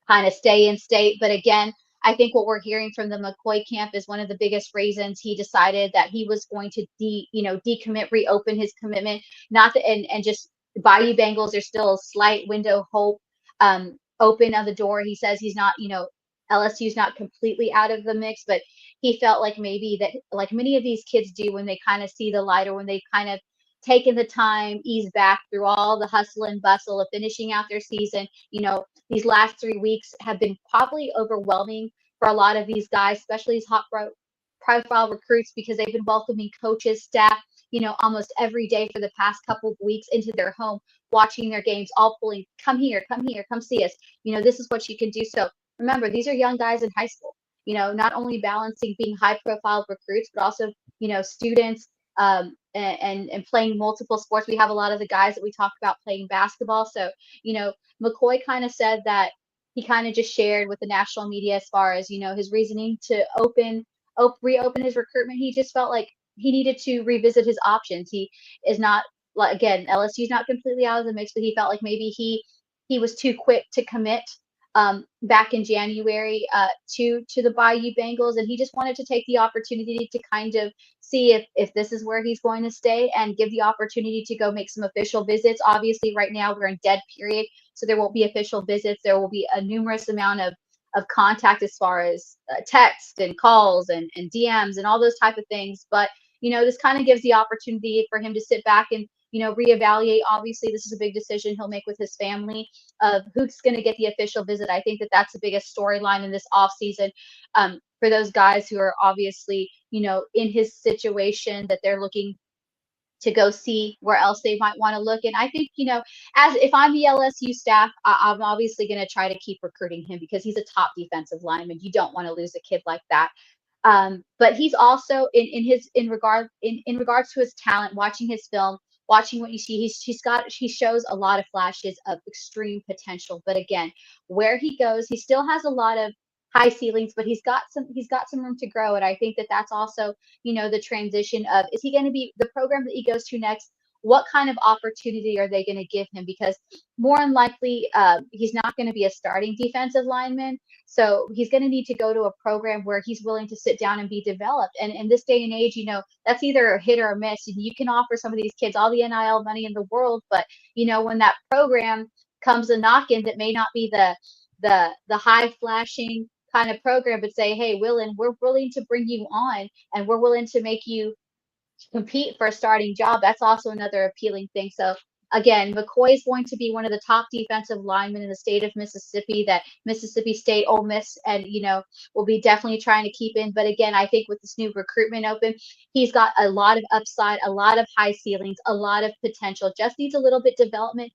kind of stay in state. But again, I think what we're hearing from the McCoy camp is one of the biggest reasons he decided that he was going to decommit, reopen his commitment, not that, and just Bayou Bengals. There's still a slight window of hope open on the door. He says he's not, LSU's not completely out of the mix, but he felt like maybe that, like many of these kids do when they kind of see the light, or when they kind of taken the time, ease back through all the hustle and bustle of finishing out their season. These last 3 weeks have been probably overwhelming for a lot of these guys, especially these hot profile recruits, because they've been welcoming coaches, staff, almost every day for the past couple of weeks into their home, watching their games, all pulling, come here, come see us. This is what you can do. So remember, these are young guys in high school, not only balancing being high profile recruits, but also, students, and playing multiple sports. We have a lot of the guys that we talk about playing basketball. So, McCoy kind of said that he kind of just shared with the national media as far as, his reasoning to reopen his recruitment. He just felt like he needed to revisit his options. He is not, like, again, LSU's not completely out of the mix, but he felt like maybe he was too quick to commit back in January to the Bayou Bengals, and he just wanted to take the opportunity to kind of see if this is where he's going to stay, and give the opportunity to go make some official visits. Obviously, right now we're in dead period, so there won't be official visits. There will be a numerous amount of contact as far as text and calls and DMs and all those type of things. But this kind of gives the opportunity for him to sit back and reevaluate. Obviously, this is a big decision he'll make with his family of who's going to get the official visit. I think that that's the biggest storyline in this off season, for those guys who are obviously, in his situation, that they're looking to go see where else they might want to look. And I think, as if I'm the LSU staff, I'm obviously going to try to keep recruiting him, because he's a top defensive lineman. You don't want to lose a kid like that. But he's also in regards to his talent, watching his film, watching what you see, he shows a lot of flashes of extreme potential. But again, where he goes, he still has a lot of high ceilings, but he's got some room to grow. And I think that that's also, the transition of, is he going to be the program that he goes to next? What kind of opportunity are they going to give him? Because more than likely, he's not going to be a starting defensive lineman. So he's going to need to go to a program where he's willing to sit down and be developed. And in this day and age, that's either a hit or a miss. You can offer some of these kids all the NIL money in the world, but when that program comes a knock-in that may not be the high flashing kind of program, but say, hey, we're willing to bring you on, and we're willing to make you compete for a starting job. That's also another appealing thing. So again, McCoy is going to be one of the top defensive linemen in the state of Mississippi, that Mississippi State, Ole Miss, and will be definitely trying to keep in. But again, I think with this new recruitment open, he's got a lot of upside, a lot of high ceilings, a lot of potential. Just needs a little bit development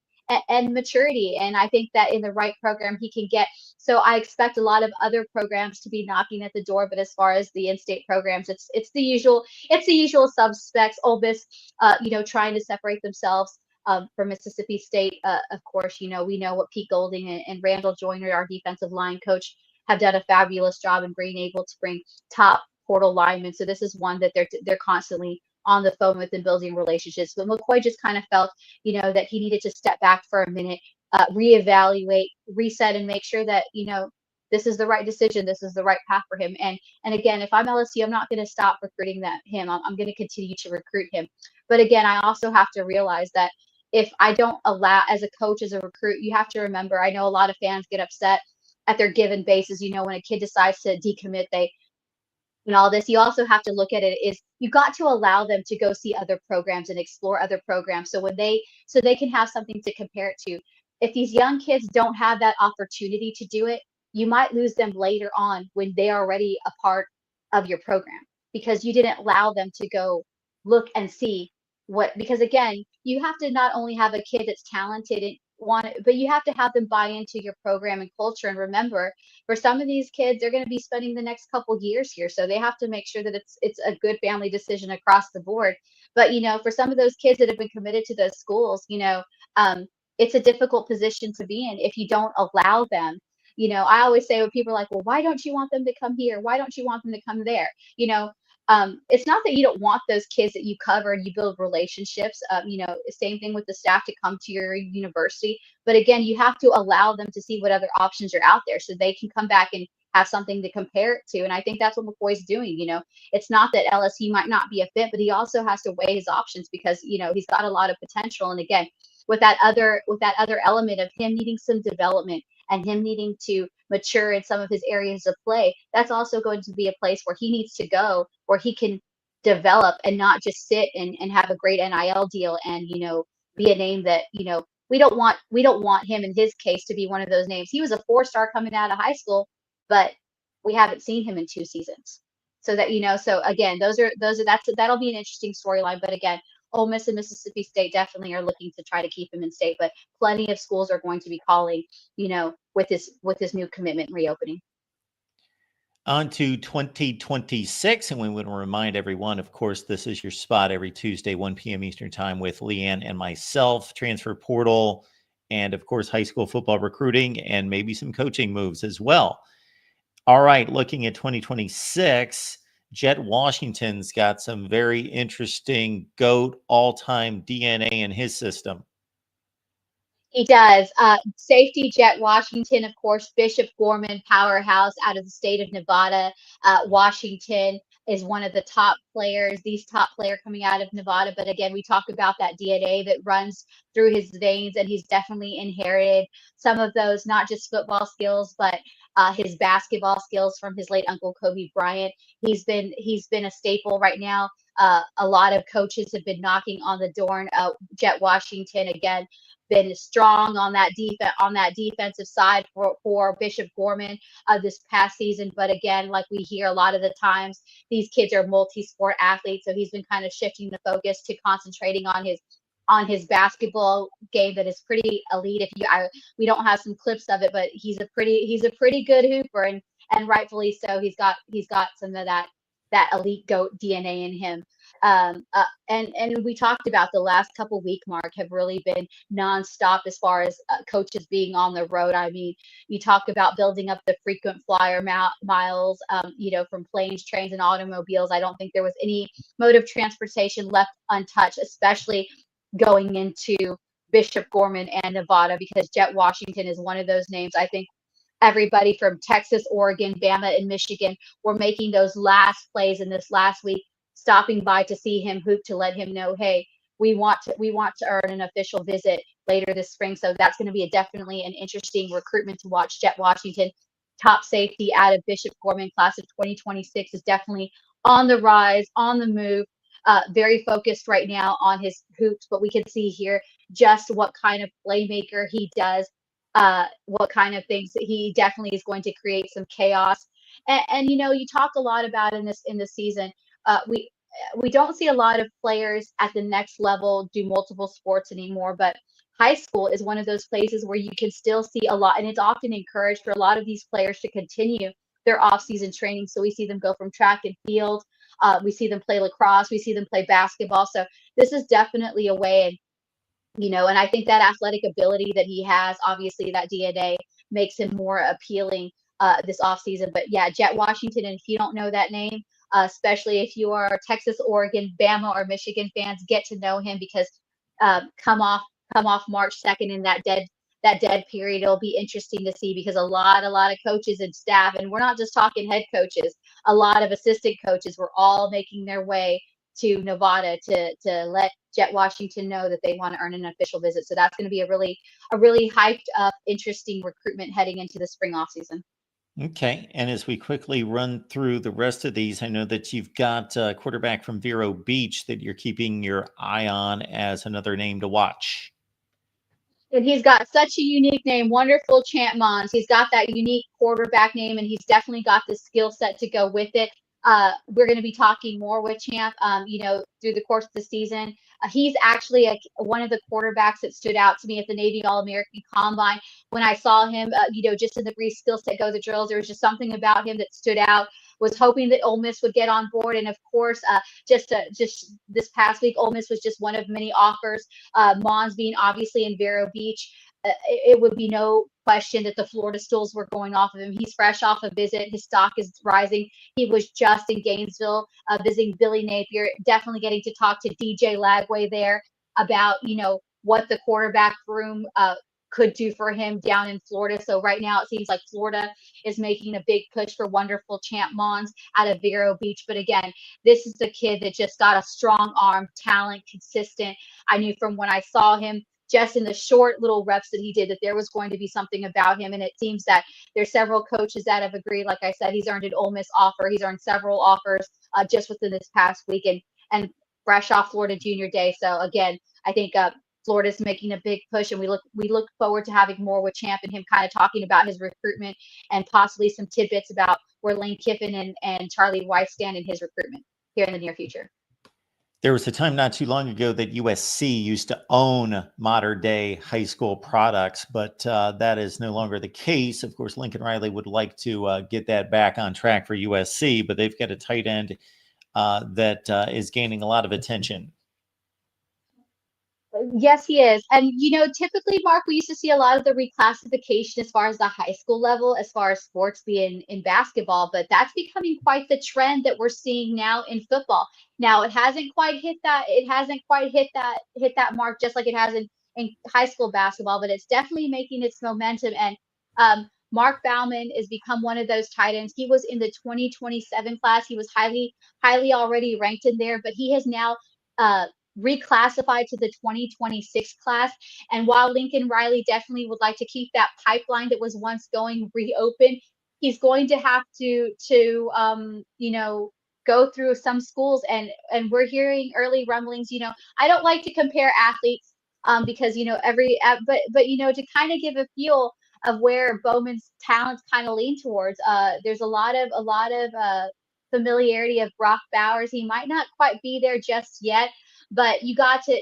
and maturity. And I think that in the right program, he can get. So I expect a lot of other programs to be knocking at the door. But as far as the in-state programs, it's the usual suspects. Ole Miss, trying to separate themselves from Mississippi State. Of course, we know what Pete Golding and Randall Joyner, our defensive line coach, have done a fabulous job in being able to bring top portal linemen. So this is one that they're constantly on the phone with and building relationships. But McCoy just kind of felt, that he needed to step back for a minute, reevaluate, reset, and make sure that this is the right decision. This is the right path for him. And again, if I'm LSU, I'm not going to stop recruiting him. I'm going to continue to recruit him. But again, I also have to realize that if I don't allow, as a coach, as a recruit, you have to remember. I know a lot of fans get upset at their given bases. When a kid decides to decommit, and all this, you also have to look at it is you got to allow them to go see other programs and explore other programs so they can have something to compare it to. If these young kids don't have that opportunity to do it, you might lose them later on when they are already a part of your program because you didn't allow them to go look and see because again, you have to not only have a kid that's talented and want it, but you have to have them buy into your program and culture. And remember, for some of these kids, they're going to be spending the next couple years here, so they have to make sure that it's a good family decision across the board. But for some of those kids that have been committed to those schools, it's a difficult position to be in if you don't allow them. I always say when people are like, well, why don't you want them to come here? Why don't you want them to come there? It's not that you don't want those kids that you cover and you build relationships. Same thing with the staff to come to your university. But again, you have to allow them to see what other options are out there so they can come back and have something to compare it to. And I think that's what McCoy's doing. It's not that LSU might not be a fit, but he also has to weigh his options because, he's got a lot of potential. And again, with that other element of him needing some development and him needing to mature in some of his areas of play, that's also going to be a place where he needs to go, where he can develop and not just sit and have a great NIL deal and, be a name that, we don't want him in his case to be one of those names. He was a 4-star coming out of high school, but we haven't seen him in 2 seasons. So that, so again, that'll be an interesting storyline. But again, Ole Miss and Mississippi State definitely are looking to try to keep him in state, but plenty of schools are going to be calling, with this new commitment reopening. On to 2026, and we want to remind everyone, of course, this is your spot every Tuesday, 1 p.m. Eastern Time with LeeAnn and myself, transfer portal, and of course, high school football recruiting, and maybe some coaching moves as well. All right, looking at 2026, Jet Washington's got some very interesting GOAT all-time DNA in his system. He does. Safety Jet Washington, of course, Bishop Gorman, powerhouse out of the state of Nevada. Washington is one of the top players, these top player coming out of Nevada. But again, we talk about that DNA that runs through his veins, and he's definitely inherited some of those, not just football skills, but his basketball skills from his late uncle Kobe Bryant. He's been a staple right now. A lot of coaches have been knocking on the door. Jet Washington again been strong on that defensive side for Bishop Gorman this past season. But again, like we hear a lot of the times, these kids are multi-sport athletes, so he's been kind of shifting the focus to concentrating on his basketball game that is pretty elite. We don't have some clips of it, but he's a pretty good hooper, and rightfully so. He's got some of that elite GOAT DNA in him. And we talked about the last couple week mark have really been nonstop as far as coaches being on the road. I mean, you talk about building up the frequent flyer miles, from planes, trains, and automobiles. I don't think there was any mode of transportation left untouched, especially going into Bishop Gorman and Nevada, because Jet Washington is one of those names. I think everybody from Texas, Oregon, Bama, and Michigan were making those last plays in this last week, stopping by to see him hoop, to let him know, hey, we want to earn an official visit later this spring. So that's going to be definitely an interesting recruitment to watch. Jet Washington, top safety out of Bishop Gorman, class of 2026, is definitely on the rise, on the move. Very focused right now on his hoops, but we can see here just what kind of playmaker he does, what kind of things that he definitely is going to create some chaos. And you talk a lot about in this season. We don't see a lot of players at the next level do multiple sports anymore, but high school is one of those places where you can still see a lot, and it's often encouraged for a lot of these players to continue their off-season training. So we see them go from track and field, we see them play lacrosse, we see them play basketball. So this is definitely a way, and and I think that athletic ability that he has, obviously that DNA makes him more appealing this offseason. But yeah, Jet Washington, and if you don't know that name, especially if you are Texas, Oregon, Bama, or Michigan fans, get to know him because um, come off come off March 2nd in that dead period, it'll be interesting to see because a lot of coaches and staff, and we're not just talking head coaches, a lot of assistant coaches were all making their way to Nevada to let Jet Washington know that they want to earn an official visit. So that's going to be a really hyped up, interesting recruitment heading into the spring off season. Okay. And as we quickly run through the rest of these, I know that you've got a quarterback from Vero Beach that you're keeping your eye on as another name to watch. And he's got such a unique name, Wonderful Champ Mons. He's got that unique quarterback name, and he's definitely got the skill set to go with it. We're going to be talking more with Champ, through the course of the season. He's actually one of the quarterbacks that stood out to me at the Navy All-American Combine. When I saw him, just in the brief skill set go the drills, there was just something about him that stood out. Was hoping that Ole Miss would get on board, and of course, just this past week, Ole Miss was just one of many offers. Mons being obviously in Vero Beach, it would be no question that the Florida stools were going off of him. He's fresh off a visit. His stock is rising. He was just in Gainesville visiting Billy Napier, definitely getting to talk to DJ Lagway there about, what the quarterback room could do for him down in Florida. So right now it seems like Florida is making a big push for Wonderful Champ Mons out of Vero Beach. But again, this is a kid that just got a strong arm, talent, consistent. I knew from when I saw him just in the short little reps that he did that there was going to be something about him. And it seems that there's several coaches that have agreed. Like I said, he's earned an Ole Miss offer. He's earned several offers just within this past week and fresh off Florida Junior Day. So again, I think Florida's making a big push, and we look forward to having more with Champ and him kind of talking about his recruitment and possibly some tidbits about where Lane Kiffin and Charlie Weiss stand in his recruitment here in the near future. There was a time not too long ago that USC used to own modern day high school products, but that is no longer the case. Of course, Lincoln Riley would like to get that back on track for USC, but they've got a tight end that is gaining a lot of attention. Yes, he is. And, typically, Mark, we used to see a lot of the reclassification as far as the high school level, as far as sports being in basketball, but that's becoming quite the trend that we're seeing now in football. Now, it hasn't quite hit that mark just like it has in high school basketball, but it's definitely making its momentum. And Mark Bauman has become one of those tight ends. He was in the 2027 class. He was highly, highly already ranked in there, but he has now uh, reclassified to the 2026 class. And while Lincoln Riley definitely would like to keep that pipeline that was once going reopen, he's going to have to go through some schools, and we're hearing early rumblings. I don't like to compare athletes because every but to kind of give a feel of where Bowman's talents kind of lean towards. There's a lot of familiarity of Brock Bowers. He might not quite be there just yet, but you gotta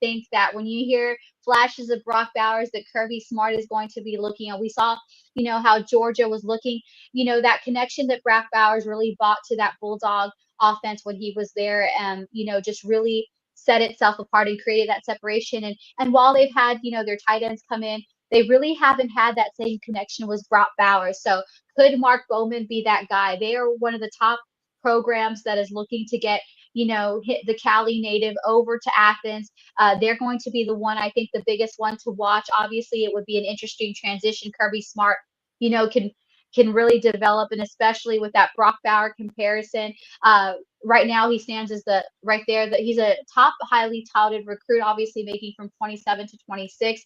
think that when you hear flashes of Brock Bowers, that Kirby Smart is going to be looking at. We saw, how Georgia was looking, that connection that Brock Bowers really brought to that Bulldog offense when he was there, and just really set itself apart and created that separation. And while they've had, their tight ends come in, they really haven't had that same connection with Brock Bowers. So could Mark Bowman be that guy? They are one of the top programs that is looking to get hit the Cali native over to Athens. They're going to be the one, I think, the biggest one to watch. Obviously, it would be an interesting transition. Kirby Smart, can really develop, and especially with that Brock Bauer comparison. Right now, he stands as that he's a top highly touted recruit, obviously making from 27 to 26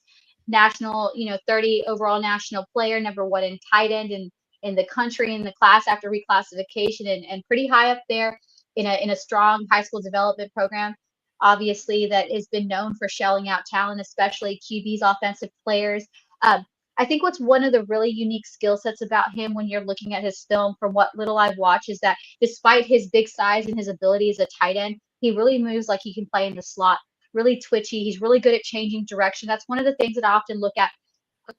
national, 30 overall national player, number one in tight end in the country in the class after reclassification, and pretty high up there in a strong high school development program, obviously, that has been known for shelling out talent, especially QBs, offensive players. I think what's one of the really unique skill sets about him when you're looking at his film, from what little I've watched, is that despite his big size and his ability as a tight end, he really moves like he can play in the slot. really twitchy. He's really good at changing direction. That's one of the things that I often look at.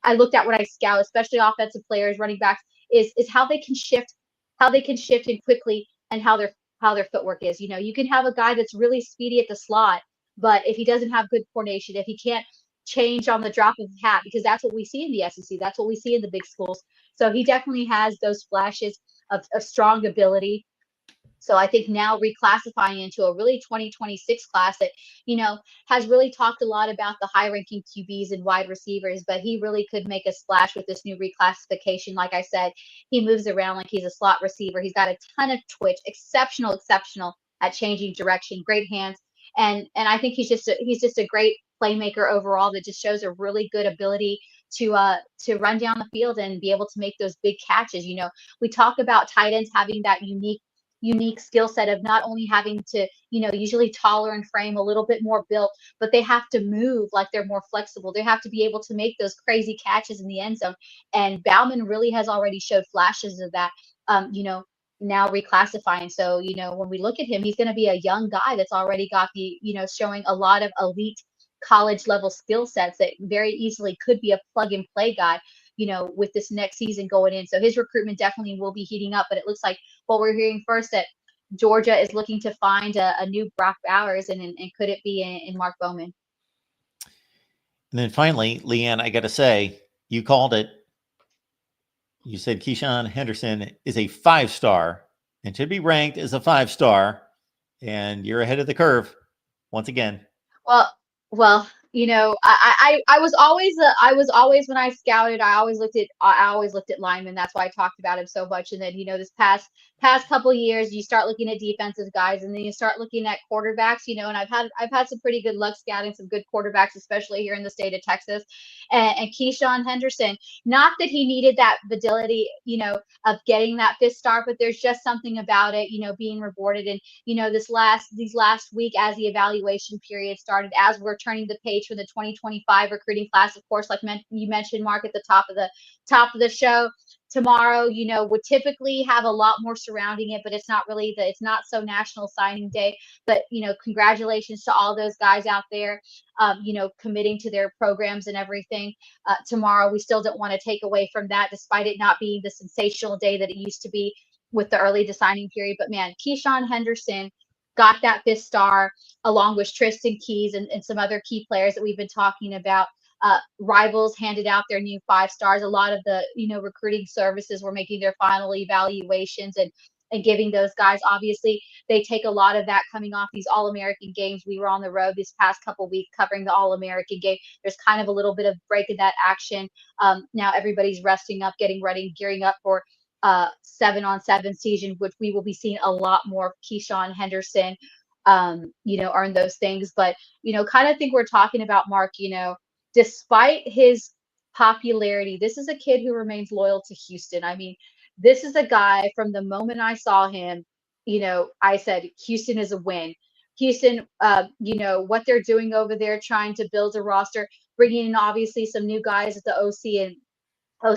I looked at when I scout, especially offensive players, running backs, is how they can shift and quickly, and how their footwork is. You know, you can have a guy that's really speedy at the slot, but if he doesn't have good coordination, if he can't change on the drop of a hat, because that's what we see in the SEC, that's what we see in the big schools. So he definitely has those flashes of strong ability. So I think now reclassifying into a really 2026 class that, you know, has really talked a lot about the high ranking QBs and wide receivers, but he really could make a splash with this new reclassification. Like I said, he moves around like he's a slot receiver. He's got a ton of twitch, exceptional at changing direction, great hands. And I think he's just a great playmaker overall that just shows a really good ability to run down the field and be able to make those big catches. You know, we talk about tight ends having that unique skill set of not only having to, you know, usually taller and frame, a little bit more built, but they have to move like they're more flexible. They have to be able to make those crazy catches in the end zone. And Bauman really has already showed flashes of that, you know, now reclassifying. So, you know, when we look at him, he's going to be a young guy that's already got the, you know, showing a lot of elite college level skill sets that very easily could be a plug and play guy, you know, with this next season going in. So his recruitment definitely will be heating up, but it looks like what we're hearing first that Georgia is looking to find a new Brock Bowers, and could it be in Mark Bowman? And then finally, LeeAnn, I got to say, you called it. You said Keyshawn Henderson is a 5-star and should be ranked as a 5-star, and you're ahead of the curve once again. Well, well, you know, I was always when I scouted, I always looked at linemen. That's why I talked about him so much. And then, you know, this past couple of years, you start looking at defensive guys, and then you start looking at quarterbacks. You know, and I've had some pretty good luck scouting some good quarterbacks, especially here in the state of Texas. And Keyshawn Henderson, not that he needed that ability, you know, of getting that 5th star, but there's just something about it, you know, being rewarded. And you know, these last week, as the evaluation period started, as we're turning the page for the 2025 recruiting class, of course, like you mentioned, Mark, at the top of the show, tomorrow, you know, would typically have a lot more surrounding it, but it's not really it's not so National Signing Day. But you know, congratulations to all those guys out there, you know, committing to their programs and everything. Tomorrow, we still don't want to take away from that, despite it not being the sensational day that it used to be with the early designing period. But man, Keyshawn Henderson got that 5th star along with Tristan Keys and some other key players that we've been talking about. Rivals handed out their new 5 stars. A lot of the, you know, recruiting services were making their final evaluations and giving those guys. Obviously, they take a lot of that coming off these All-American games. We were on the road this past couple weeks covering the All-American game. There's kind of a little bit of break in that action. Now everybody's resting up, getting ready, gearing up for 7-on-7 season, which we will be seeing a lot more of Keyshawn Henderson, you know, earn those things. But, you know, kind of think we're talking about Mark, you know, despite his popularity, this is a kid who remains loyal to Houston. I mean, this is a guy from the moment I saw him, you know, I said, Houston is a win. Houston, you know, what they're doing over there, trying to build a roster, bringing in obviously some new guys at the OC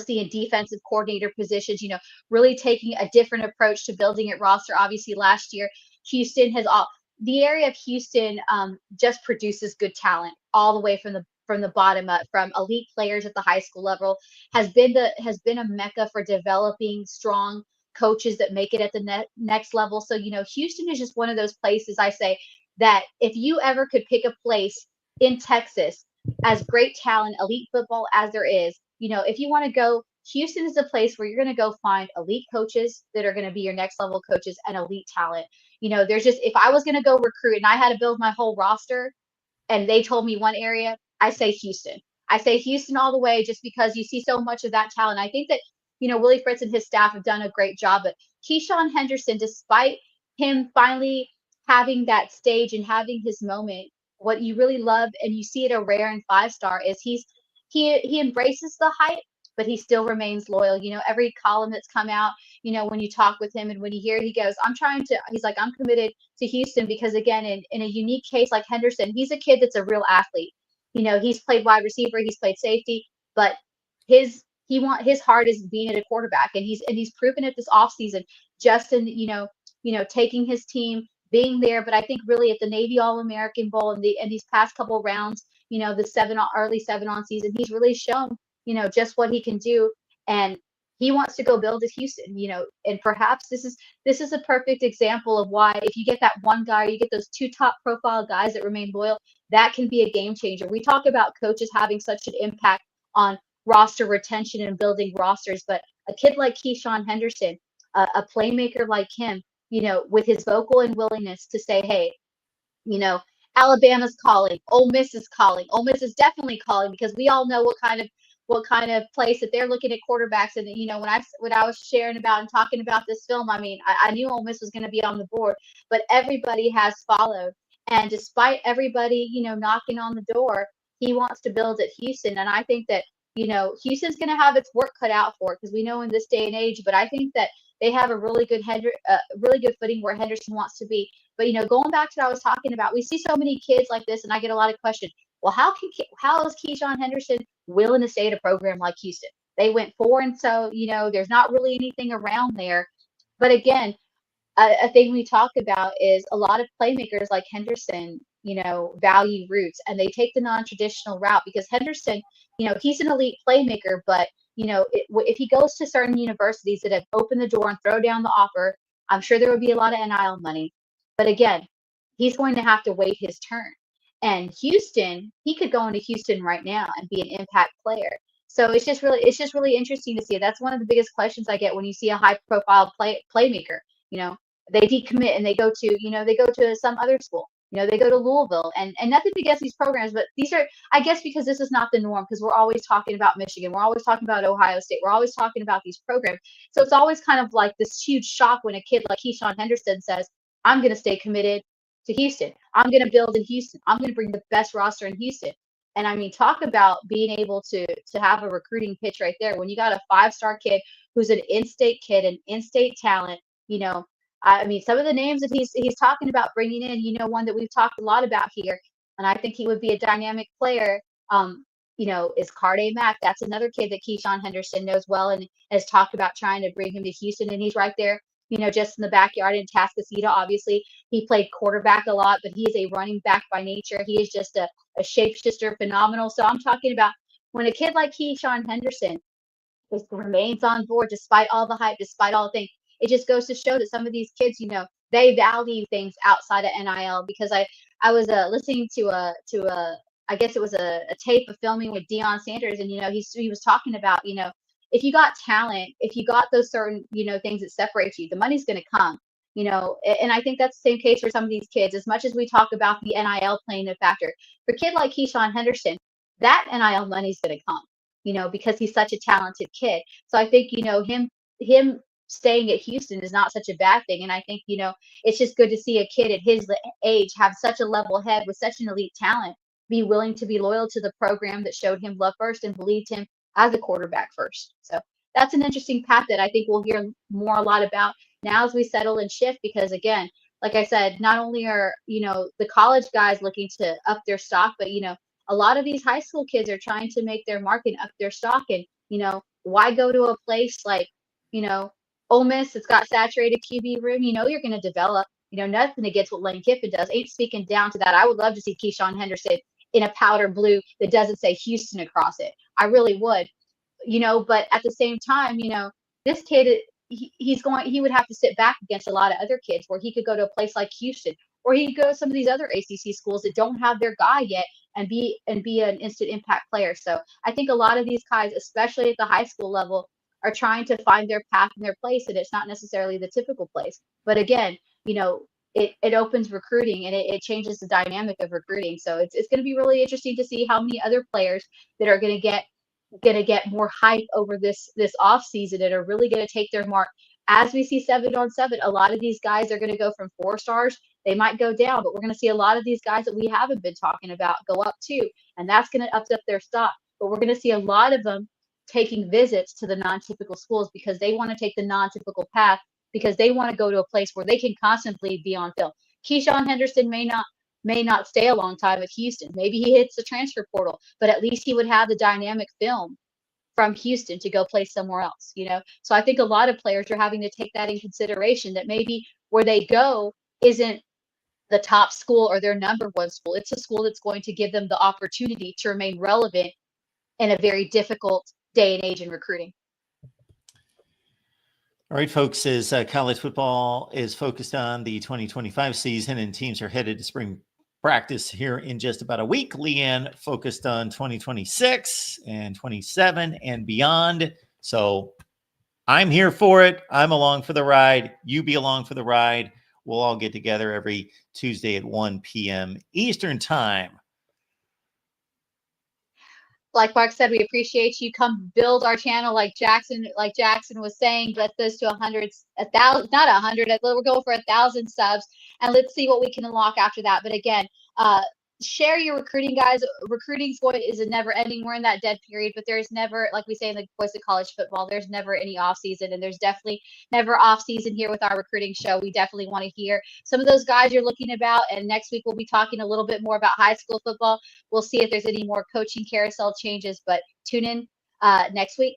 and defensive coordinator positions, you know, really taking a different approach to building at roster. Obviously, last year, Houston has the area of Houston just produces good talent all the way from the bottom up, from elite players at the high school level, has been a mecca for developing strong coaches that make it at the next level. So, you know, Houston is just one of those places, I say, that if you ever could pick a place in Texas as great talent, elite football as there is, you know, if you want to go, Houston is a place where you're going to go find elite coaches that are going to be your next level coaches and elite talent. You know, there's just, if I was going to go recruit and I had to build my whole roster and they told me one area, I say Houston. I say Houston all the way, just because you see so much of that talent. I think that, you know, Willie Fritz and his staff have done a great job, but Keyshawn Henderson, despite him finally having that stage and having his moment, what you really love and you see it a rare and 5-star is he embraces the hype, but he still remains loyal. You know, every column that's come out, you know, when you talk with him and when you hear, he goes, he's like, I'm committed to Houston because, again, in a unique case like Henderson, he's a kid that's a real athlete. You know, he's played wide receiver, he's played safety, but his heart is being at a quarterback, and he's proven it this offseason, just in, you know, taking his team being there. But I think really at the Navy All-American Bowl and these past couple rounds, the early 7-on season, he's really shown, just what he can do. And he wants to go build at Houston, and perhaps this is a perfect example of why if you get that one guy, or you get those two top profile guys that remain loyal, that can be a game changer. We talk about coaches having such an impact on roster retention and building rosters, but a kid like Keyshawn Henderson, a playmaker like him, with his vocal and willingness to say, hey, you know, Alabama's calling, Ole Miss is calling. Ole Miss is definitely calling because we all know what kind of place that they're looking at quarterbacks. And when I was sharing about and talking about this film, I mean, I knew Ole Miss was going to be on the board, but everybody has followed. And despite everybody, knocking on the door, he wants to build at Houston. And I think that Houston's going to have its work cut out for it because we know in this day and age. But I think that they have a really good footing where Henderson wants to be. But going back to what I was talking about, we see so many kids like this, and I get a lot of questions. Well, how is Keyshawn Henderson willing to stay at a program like Houston? They went 4, and so there's not really anything around there. But again, a thing we talk about is a lot of playmakers like Henderson, value roots and they take the non-traditional route because Henderson, he's an elite playmaker, but if he goes to certain universities that have opened the door and throw down the offer, I'm sure there would be a lot of NIL money. But again, he's going to have to wait his turn. And Houston, he could go into Houston right now and be an impact player. So it's just really interesting to see. That's one of the biggest questions I get when you see a high profile playmaker. You know, they decommit and they go to some other school. They go to Louisville and nothing against these programs, but these are, I guess, because this is not the norm because we're always talking about Michigan. We're always talking about Ohio State. We're always talking about these programs. So it's always kind of like this huge shock when a kid like Keyshawn Henderson says, I'm going to stay committed to Houston. I'm going to build in Houston. I'm going to bring the best roster in Houston. And I mean, talk about being able to have a recruiting pitch right there. When you got a 5-star kid who's an in-state kid, an in-state talent, I mean, some of the names that he's talking about bringing in, one that we've talked a lot about here, and I think he would be a dynamic player. Is Carde Mack. That's another kid that Keyshawn Henderson knows well and has talked about trying to bring him to Houston, and he's right there, just in the backyard in Tascasita. Obviously, he played quarterback a lot, but he is a running back by nature. He is just a shapeshifter, phenomenal. So I'm talking about when a kid like Keyshawn Henderson just remains on board despite all the hype, despite all the things. It just goes to show that some of these kids, they value things outside of NIL. Because I was listening to a I guess it was a tape of filming with Deion Sanders, and he was talking about if you got talent, if you got those certain things that separate you, the money's going to come. And I think that's the same case for some of these kids. As much as we talk about the NIL playing a factor, for a kid like Keyshawn Henderson, that NIL money's going to come. Because he's such a talented kid. So I think, him staying at Houston is not such a bad thing. And I think, it's just good to see a kid at his age have such a level head with such an elite talent, be willing to be loyal to the program that showed him love first and believed him as a quarterback first. So that's an interesting path that I think we'll hear a lot about now as we settle and shift, because again, like I said, not only are, the college guys looking to up their stock, but, a lot of these high school kids are trying to make their mark and up their stock. And, why go to a place like, Ole Miss? It's got saturated QB room. You're going to develop, nothing against what Lane Kiffin does. Ain't speaking down to that. I would love to see Keyshawn Henderson in a powder blue that doesn't say Houston across it. I really would, but at the same time, this kid, he would have to sit back against a lot of other kids where he could go to a place like Houston, or he could go to some of these other ACC schools that don't have their guy yet and be an instant impact player. So I think a lot of these guys, especially at the high school level, are trying to find their path and their place, and it's not necessarily the typical place. But again, it opens recruiting and it changes the dynamic of recruiting. So it's going to be really interesting to see how many other players that are going to get more hype over this off season and are really going to take their mark. As we see 7-on-7, a lot of these guys are going to go from 4 stars. They might go down, but we're going to see a lot of these guys that we haven't been talking about go up too, and that's going to up their stock. But we're going to see a lot of them taking visits to the non-typical schools because they want to take the non-typical path, because they want to go to a place where they can constantly be on film. Keyshawn Henderson may not stay a long time at Houston. Maybe he hits the transfer portal, but at least he would have the dynamic film from Houston to go play somewhere else, So I think a lot of players are having to take that in consideration, that maybe where they go isn't the top school or their number one school. It's a school that's going to give them the opportunity to remain relevant in a very difficult day and age in recruiting. All right, folks, as college football is focused on the 2025 season and teams are headed to spring practice here in just about a week, LeeAnn focused on 2026 and 27 and beyond. So I'm here for it. I'm along for the ride. You be along for the ride. We'll all get together every Tuesday at 1 p.m. Eastern time. Like Mark said, we appreciate you. Come build our channel, like Jackson was saying. Get this to 100, 1,000, not 100. We're going for 1,000 subs, and let's see what we can unlock after that. But again, share your recruiting, guys. Recruiting is a never ending. We're in that dead period, but there's never, like we say in the voice of college football, there's never any off season, and there's definitely never off season here with our recruiting show. We definitely want to hear some of those guys you're looking about, and next week we'll be talking a little bit more about high school football. We'll see if there's any more coaching carousel changes, but tune in next week.